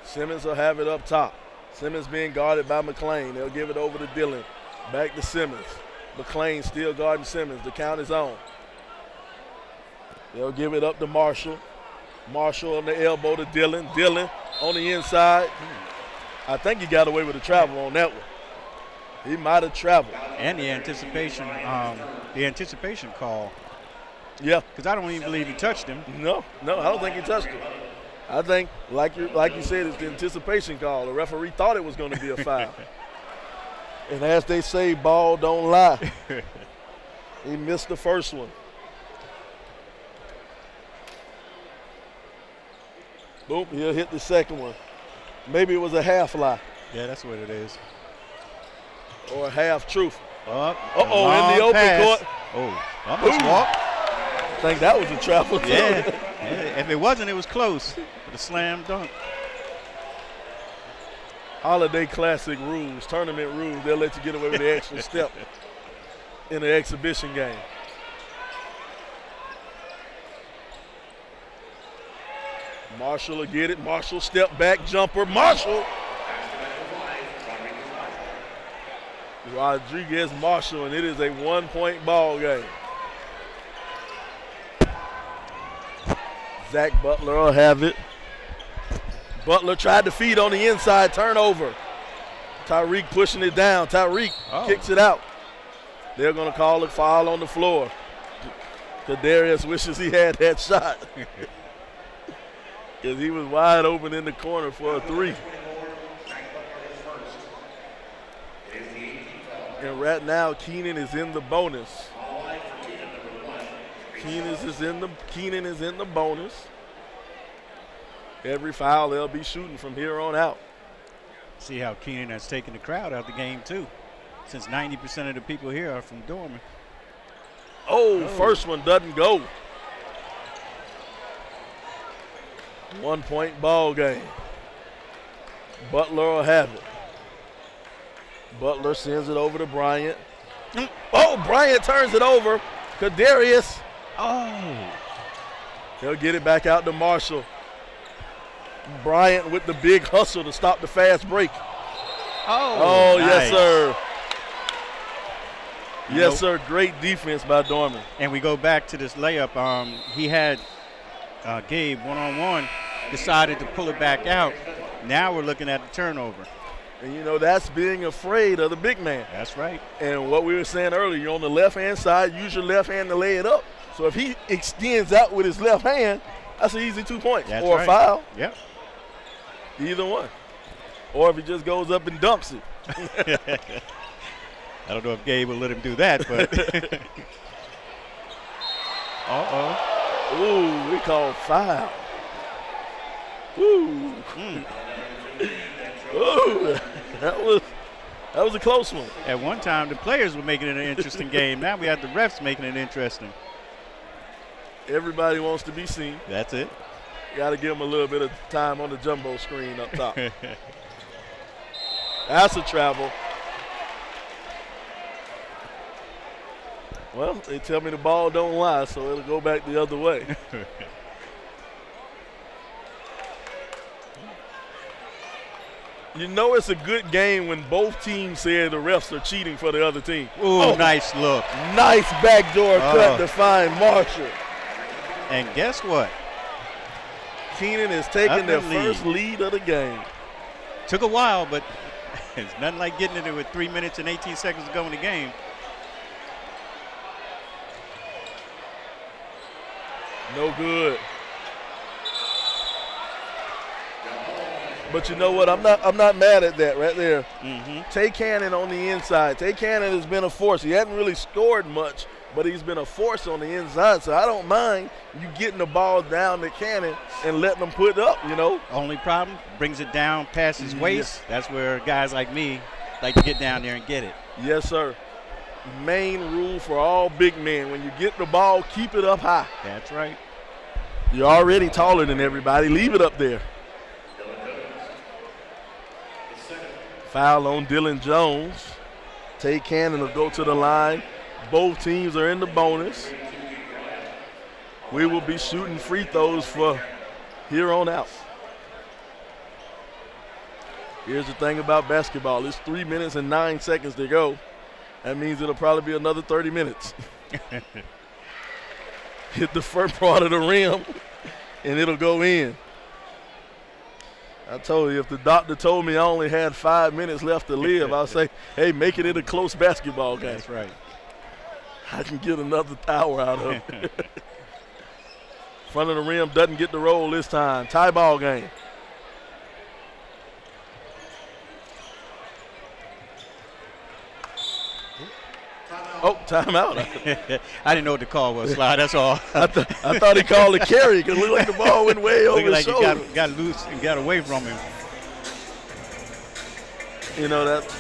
Simmons will have it up top. Simmons being guarded by McClain. They'll give it over to Dylan. Back to Simmons. McClain still guarding Simmons. The count is on. They'll give it up to Marshall. Marshall on the elbow to Dylan. Dylan on the inside. I think he got away with a travel on that one. He might have traveled. And the anticipation call. Yeah. Because I don't even believe he touched him. No, I don't think he touched him. I think, like you said, it's the anticipation call. The referee thought it was going to be a foul. And as they say, ball don't lie. He missed the first one. Boom, he'll hit the second one. Maybe it was a half lie. Yeah, that's what it is. Or a half truth. In the open court. Oh, almost walked. I think that was a travel. Yeah. If it wasn't, it was close. With a slam dunk. Holiday Classic rules, tournament rules, they'll let you get away with the extra step in an exhibition game. Marshall will get it. Marshall step back jumper. Marshall. Rodriguez Marshall, and it is a 1-point ball game. Zach Butler will have it. Butler tried to feed on the inside, turnover. Tyreek pushing it down. Tyreek kicks it out. They're going to call a foul on the floor. Kadarius wishes he had that shot. because he was wide open in the corner for a three. And right now, Keenan is in the bonus. Keenan is in the bonus. Every foul they'll be shooting from here on out. See how Keenan has taken the crowd out the game too, since 90% of the people here are from Dorman. Oh, first one doesn't go. 1 point ball game. Butler will have it. Butler sends it over to Bryant. Oh, Bryant turns it over. Kadarius. Oh. He'll get it back out to Marshall. Bryant with the big hustle to stop the fast break. Oh, nice. Yes, sir. Yes, sir. Great defense by Dorman. And we go back to this layup. He had Gabe one-on-one, decided to pull it back out. Now we're looking at the turnover. And, you know, that's being afraid of the big man. That's right. And what we were saying earlier, you're on the left-hand side, use your left hand to lay it up. So if he extends out with his left hand, that's an easy 2 points. That's or right. A foul. Yep. Either one. Or if he just goes up and dumps it. I don't know if Gabe will let him do that, but. Ooh, we call foul. Ooh. Ooh, that was a close one. At one time, the players were making it an interesting game. Now we have the refs making it interesting. Everybody wants to be seen. That's it. Got to give them a little bit of time on the jumbo screen up top. That's a travel. Well, they tell me the ball don't lie, so it'll go back the other way. You know it's a good game when both teams say the refs are cheating for the other team. Ooh, nice look. Nice backdoor cut to find Marshall. And guess what? Keenan is taking their first lead of the game. Took a while, but it's nothing like getting it with 3 minutes and 18 seconds to go in the game. No good. But you know what? I'm not mad at that right there. Tay Cannon on the inside. Tay Cannon has been a force. He hasn't really scored much, but he's been a force on the inside. So I don't mind you getting the ball down to Cannon and letting them put it up, you know. Only problem, brings it down past his waist. That's where guys like me like to get down there and get it. Yes, sir. Main rule for all big men, when you get the ball, keep it up high. That's right. You're already taller than everybody. Leave it up there. Foul on Dylan Jones. Tay Cannon will go to the line. Both teams are in the bonus. We will be shooting free throws for here on out. Here's the thing about basketball. It's 3 minutes and 9 seconds to go. That means it'll probably be another 30 minutes. Hit the front part of the rim, and it'll go in. I told you, if the doctor told me I only had 5 minutes left to live, I'll say, hey, make it a close basketball game. That's right. I can get another hour out of it. Front of the rim doesn't get the roll this time. Tie ball game. Oh, timeout. I didn't know what the call was, Sly. That's all. I thought he called a carry because it looked like the ball went way over his shoulder. He got loose and got away from him. You know, that's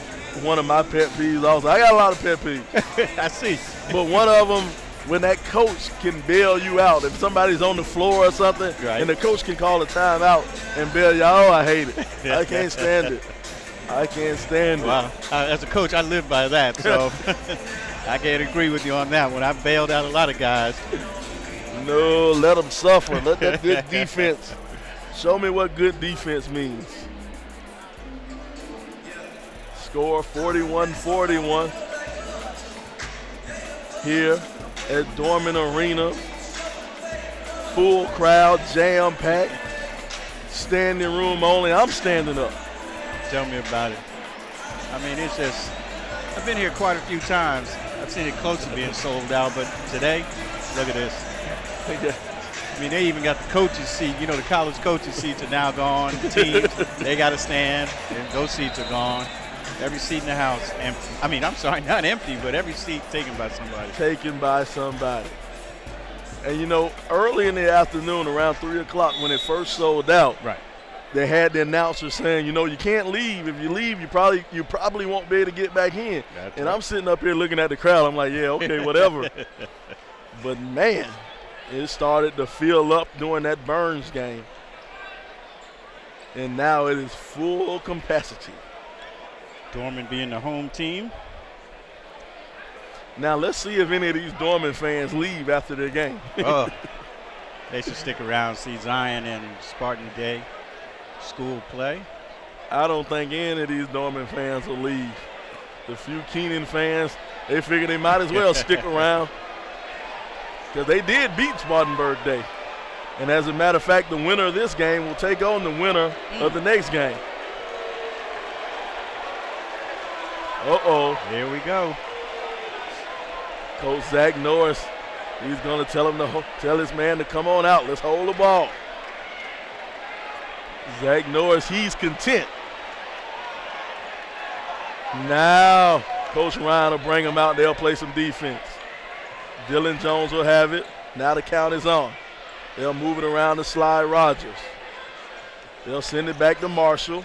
one of my pet peeves also. I got a lot of pet peeves. I see. But one of them, when that coach can bail you out. If somebody's on the floor or something, right, and the coach can call a timeout and bail you out, oh, I hate it. I can't stand it. I can't stand it. Wow. As a coach, I live by that, so I can't agree with you on that one. I bailed out a lot of guys. No, let them suffer. Let that good defense. Show me what good defense means. Score 41-41 here at Dorman Arena. Full crowd, jam-packed. Standing room only. I'm standing up. Tell me about it. I mean, it's just, I've been here quite a few times. I've seen it close to being sold out, but today, look at this. I mean, they even got the coaches' seat. You know, the college coaches' seats are now gone. The teams, they got to stand, and those seats are gone. Every seat in the house empty. I mean, I'm sorry, not empty, but every seat taken by somebody. Taken by somebody. And, you know, early in the afternoon, around 3 o'clock, when it first sold out, Right. they had the announcer saying, you know, you can't leave. If you leave, you probably won't be able to get back in. That's and right. I'm sitting up here looking at the crowd. I'm like, yeah, okay, whatever. But, man, it started to fill up during that Burns game. And now it is full capacity. Dorman being the home team. Now let's see if any of these Dorman fans leave after their game. Oh, they should stick around, see Zion and Spartan Day school play. I don't think any of these Dorman fans will leave. The few Keenan fans, they figure they might as well stick around because they did beat Spartanburg Day. And as a matter of fact, the winner of this game will take on the winner of the next game. Uh-oh. Here we go. Coach Zach Norris, he's going to tell his man to come on out. Let's hold the ball. Zach Norris, he's content. Now, Coach Ryan will bring him out. They'll play some defense. Dylan Jones will have it. Now the count is on. They'll move it around to Sly Rogers. They'll send it back to Marshall.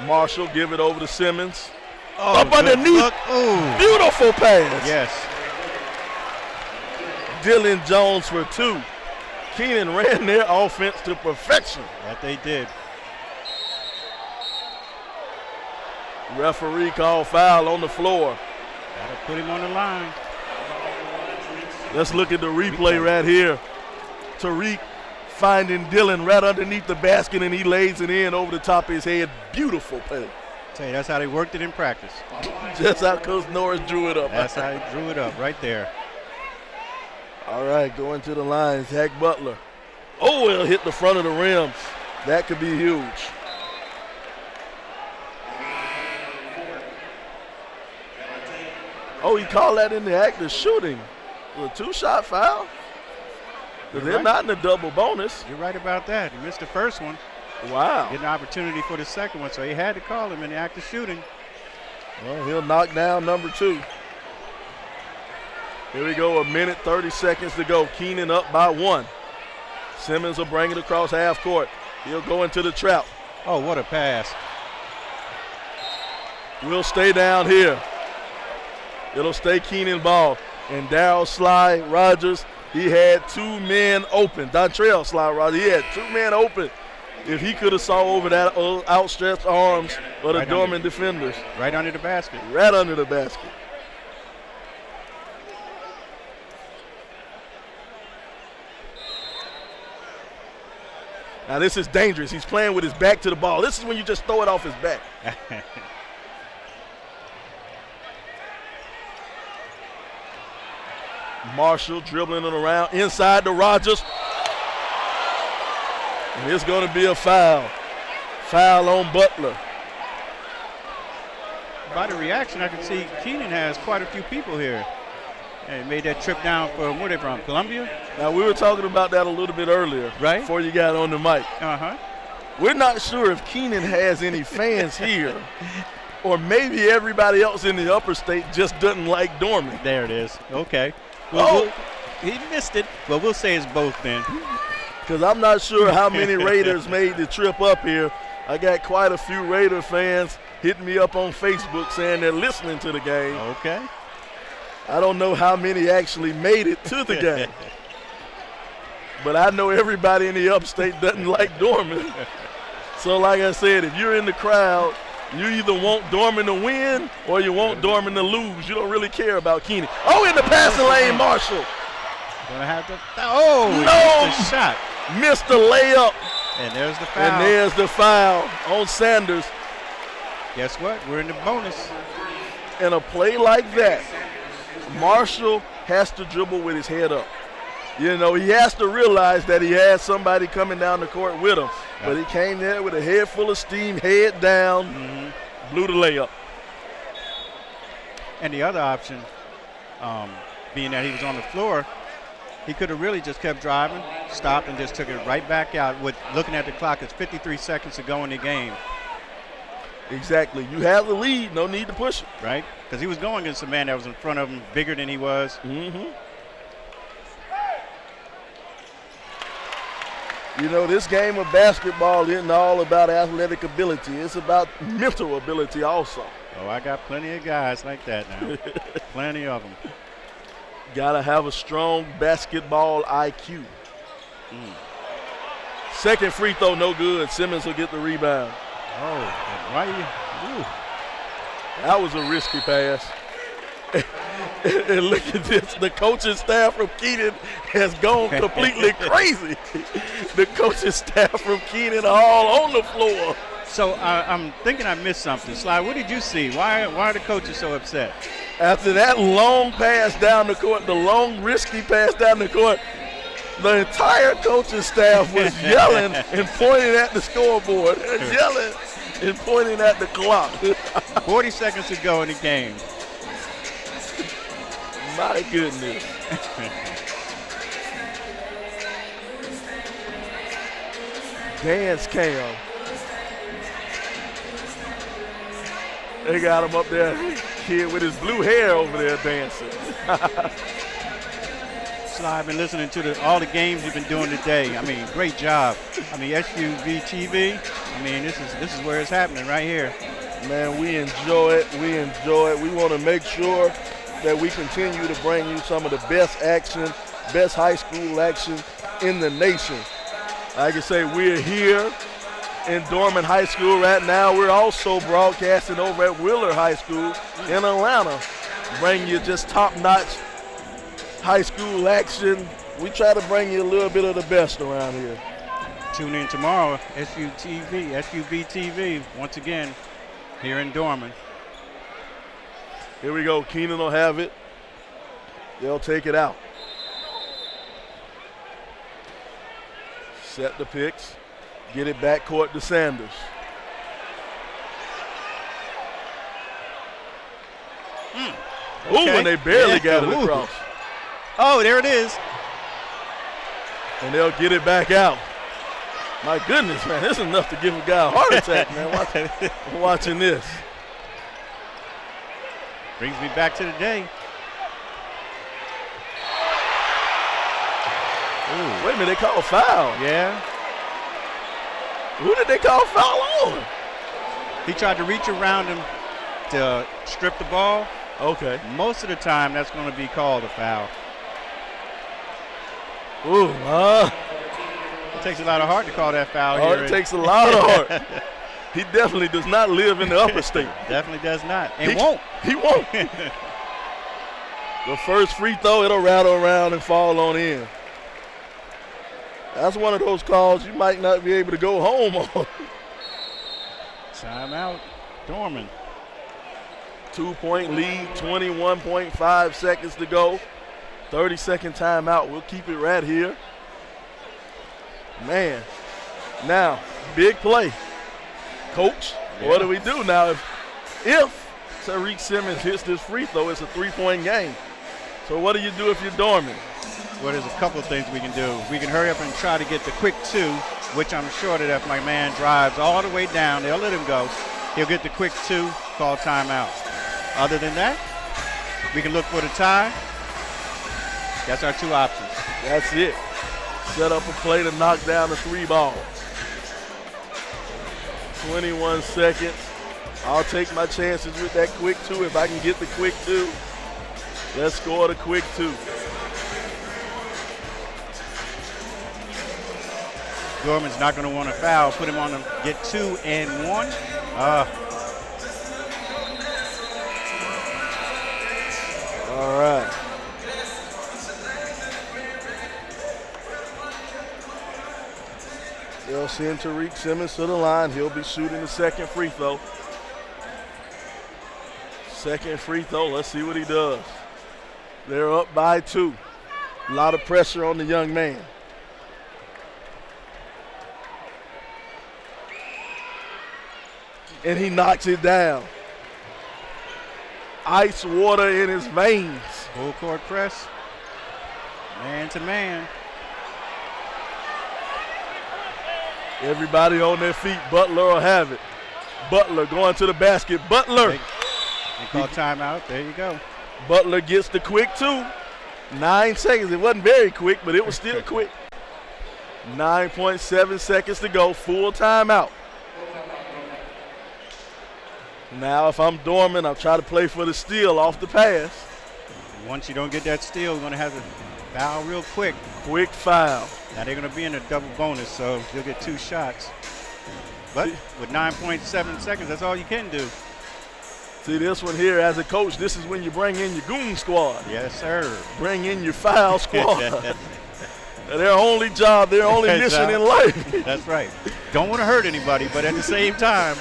Marshall give it over to Simmons. Oh, Up underneath. Beautiful pass. Yes. Dylan Jones for 2. Keenan ran their offense to perfection. That they did. Referee called foul on the floor. Gotta put him on the line. Let's look at the replay right here. Tariq finding Dylan right underneath the basket, and he lays it in over the top of his head. Beautiful play. Tell you, that's how they worked it in practice. Just how Coach Norris drew it up. That's how he drew it up right there. All right, going to the line, Zach Butler. Oh, it'll hit the front of the rim. That could be huge. Oh, he called that in the act of shooting. A 2-shot foul? Because they're not in the double bonus. You're right about that. He missed the first one. Wow. Getting an opportunity for the second one, so he had to call him in the act of shooting. Well, he'll knock down number 2. Here we go, 1 minute, 30 seconds to go. Keenan up by 1. Simmons will bring it across half court. He'll go into the trap. Oh, what a pass. We'll stay down here. It'll stay Keenan ball. And Darryl Sly Rogers, he had 2 men open. Dontrell Sly Rogers, he had 2 men open. If he could have saw over that outstretched arms of the Dorman defenders. Right under the basket. Right under the basket. Now this is dangerous. He's playing with his back to the ball. This is when you just throw it off his back. Marshall dribbling it around inside to Rogers. And it's going to be a foul. Foul on Butler. By the reaction, I can see Keenan has quite a few people here. And made that trip down from, where they from, Columbia? Now, we were talking about that a little bit earlier. Right. Before you got on the mic. Uh-huh. We're not sure if Keenan has any fans here, or maybe everybody else in the upper state just doesn't like Dorman. There it is. Okay. Well, he missed it, but we'll say it's both then. Because I'm not sure how many Raiders made the trip up here. I got quite a few Raider fans hitting me up on Facebook saying they're listening to the game. Okay. I don't know how many actually made it to the game. But I know everybody in the upstate doesn't like Dorman. So like I said, if you're in the crowd, you either want Dorman to win or you want Dorman to lose. You don't really care about Keenan. Oh, in the passing lane, Marshall. Gonna have to. Oh, no, missed the shot. Missed the layup. And there's the foul. And there's the foul on Sanders. Guess what? We're in the bonus. In a play like that, Marshall has to dribble with his head up. You know, he has to realize that he has somebody coming down the court with him. But he came there with a head full of steam, head down, blew the layup. And the other option, being that he was on the floor, He could have really just kept driving, stopped, and just took it right back out. With looking at the clock, it's 53 seconds to go in the game. Exactly. You have the lead. No need to push it. Right? Because he was going against a man that was in front of him, bigger than he was. Mm-hmm. You know, this game of basketball isn't all about athletic ability. It's about mental ability also. Oh, I got plenty of guys like that now. Plenty of them. Got to have a strong basketball IQ. Second free throw, no good. Simmons will get the rebound. Oh, why you? That was a risky pass. And look at this. The coaching staff from Keenan has gone completely crazy. The coaching staff from Keenan are all on the floor. So I'm thinking I missed something. Sly, what did you see? Why are the coaches so upset? After that long pass down the court, the long risky pass down the court, the entire coaching staff was yelling and pointing at the scoreboard, yelling and pointing at the clock. 40 seconds to go in the game. My goodness. Dance cam. They got him up there, kid with his blue hair over there dancing. Sly, I've been listening to all the games you've been doing today. I mean, great job. I mean, SUVtv. I mean, this is where it's happening right here. Man, we enjoy it. We enjoy it. We want to make sure that we continue to bring you some of the best action, best high school action in the nation. Like I say, we're here in Dorman High School right now. We're also broadcasting over at Willard High School in Atlanta, bringing you just top-notch high school action. We try to bring you a little bit of the best around here. Tune in tomorrow, SUVtv, once again, here in Dorman. Here we go. Keenan will have it. They'll take it out. Set the picks. Get it back court to Sanders. Ooh, and they barely got it across. Oh, there it is. And they'll get it back out. My goodness, man, this is enough to give a guy a heart attack, man, watching this. Brings me back to the day. Ooh. Wait a minute, they call a foul. Yeah. Who did they call foul on? He tried to reach around him to strip the ball. Okay. Most of the time, that's going to be called a foul. Ooh, It takes a lot of heart to call that foul here. It takes a lot of heart. He definitely does not live in the upper state. Definitely does not. And won't. He won't. The first free throw, it'll rattle around and fall on in. That's one of those calls you might not be able to go home on. Timeout, Dorman. 2-point lead, 21.5 seconds to go. 30-second timeout. We'll keep it right here. Man, now, big play. Coach, what do we do now? If Tariq Simmons hits this free throw, it's a 3-point game. So what do you do if you're Dorman? Well, there's a couple of things we can do. We can hurry up and try to get the quick two, which I'm sure that if my man drives all the way down, they'll let him go. He'll get the quick two, call timeout. Other than that, we can look for the tie. That's our two options. That's it. Set up a play to knock down the 3 ball. 21 seconds. I'll take my chances with that quick two if I can get the quick two. Let's score the quick two. Dorman's not going to want to foul. Put him on the get 2 and 1. All right. They'll send Tariq Simmons to the line. He'll be shooting the second free throw. Second free throw. Let's see what he does. They're up by 2. A lot of pressure on the young man. And he knocks it down. Ice water in his veins. Full court press. Man to man. Everybody on their feet. Butler will have it. Butler going to the basket. Butler. They call timeout. There you go. Butler gets the quick 2. 9 seconds. It wasn't very quick, but it was still quick. 9.7 seconds to go. Full timeout. Now if I'm Dorman, I'll try to play for the steal off the pass. Once you don't get that steal, you're going to have to foul real quick. Quick foul. Now they're going to be in a double bonus, so you'll get 2 shots. But with 9.7 seconds, that's all you can do. See this one here, as a coach, this is when you bring in your goon squad. Yes, sir. Bring in your foul squad. Their only job, their only mission in life. That's right. Don't want to hurt anybody, but at the same time.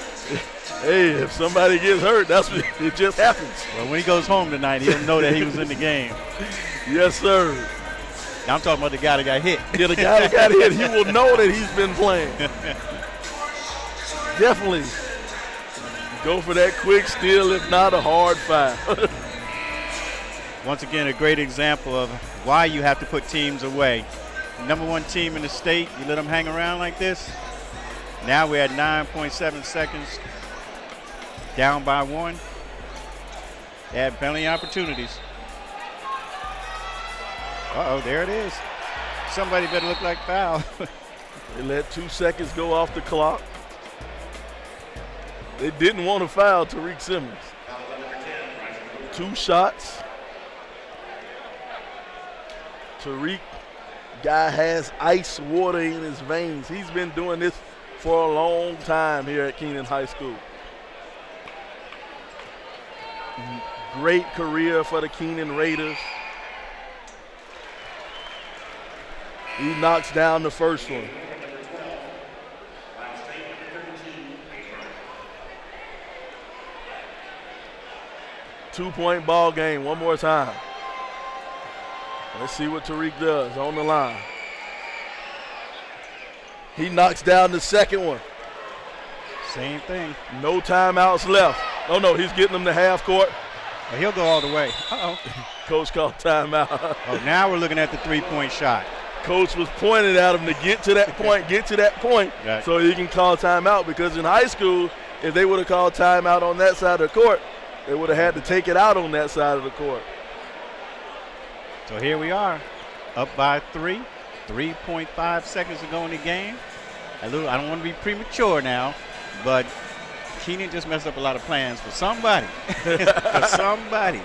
Hey, if somebody gets hurt, that's what it just happens. Well, when he goes home tonight, he'll know that he was in the game. Yes, sir. Now I'm talking about the guy that got hit. Yeah, the guy that got hit, he will know that he's been playing. Definitely. Go for that quick steal, if not a hard foul. Once again, a great example of why you have to put teams away. Number 1 team in the state, you let them hang around like this. Now we're at 9.7 seconds, down by 1. They had plenty of opportunities. Uh-oh, there it is. Somebody better look like foul. They let 2 seconds go off the clock. They didn't want to foul Tariq Simmons. 2 shots. Tariq, guy has ice water in his veins. He's been doing this for a long time here at Keenan High School. Great career for the Keenan Raiders. He knocks down the first one. Two-point ball game one more time. Let's see what Tariq does on the line. He knocks down the second one. Same thing. No timeouts left. Oh, no, he's getting them to half court. Well, he'll go all the way. Uh-oh. Coach called timeout. Oh, now we're looking at the 3-point shot. Coach was pointing at him to get to that point, Right. So he can call timeout, because in high school, if they would have called timeout on that side of the court, they would have had to take it out on that side of the court. So here we are, up by 3. 3.5 seconds to go in the game. I don't want to be premature now, but Keenan just messed up a lot of plans for somebody. For somebody.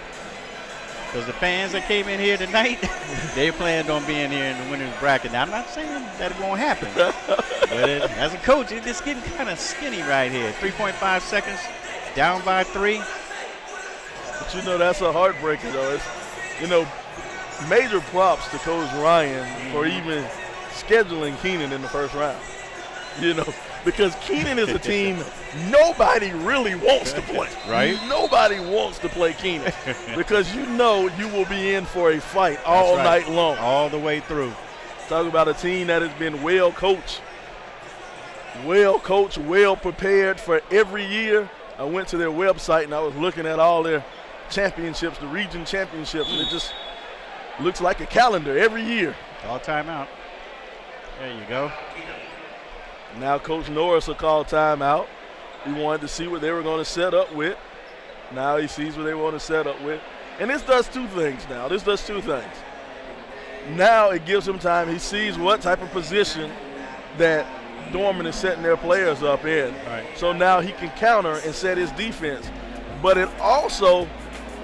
Because the fans that came in here tonight, they planned on being here in the winner's bracket. Now, I'm not saying that it won't happen. But as a coach, it's just getting kind of skinny right here. 3.5 seconds, down by 3. But you know, that's a heartbreaker, though. It's, major props to Coach Ryan for even scheduling Keenan in the first round. Because Keenan is a team nobody really wants to play. Right. Nobody wants to play Keenan because you will be in for a fight all night long. All the way through. Talk about a team that has been well coached, well prepared for every year. I went to their website and I was looking at all their championships, the region championships, and it just looks like a calendar every year. All timeout. There you go. Now Coach Norris will call timeout. He wanted to see what they were going to set up with. Now he sees what they want to set up with. And this does 2 things now. Now it gives him time. He sees what type of position that Dorman is setting their players up in. Right. So now he can counter and set his defense. But it also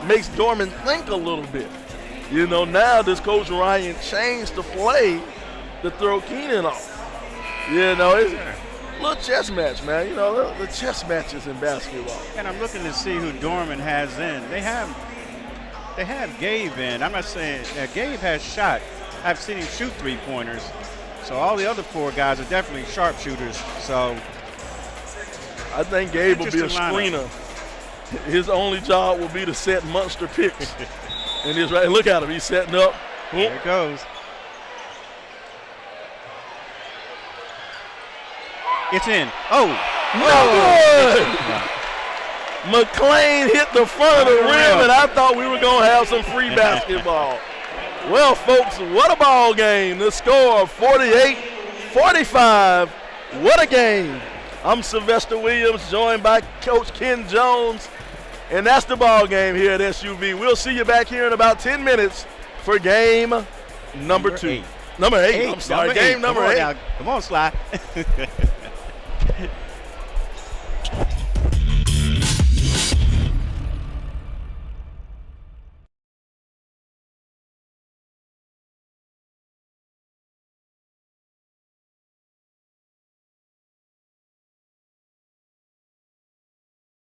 makes Dorman think a little bit. Now does Coach Ryan change the play to throw Keenan off? It's a little chess match, man. The chess matches in basketball. And I'm looking to see who Dorman has in. They have Gabe in. I'm not saying that Gabe has shot. I've seen him shoot 3-pointers. So all the other 4 guys are definitely sharpshooters. So I think Gabe will be a screener. His only job will be to set monster picks. And he's right. Look at him. He's setting up. There it goes. It's in. Oh. No good. McClain hit the front of the rim, and I thought we were going to have some free basketball. Well, folks, what a ball game. The score 48-45. What a game. I'm Sylvester Williams, joined by Coach Ken Jones. And that's the ball game here at SUV. We'll see you back here in about 10 minutes for game number 2. Eight. Number 8. I'm sorry, game number 8. Come on, Sly.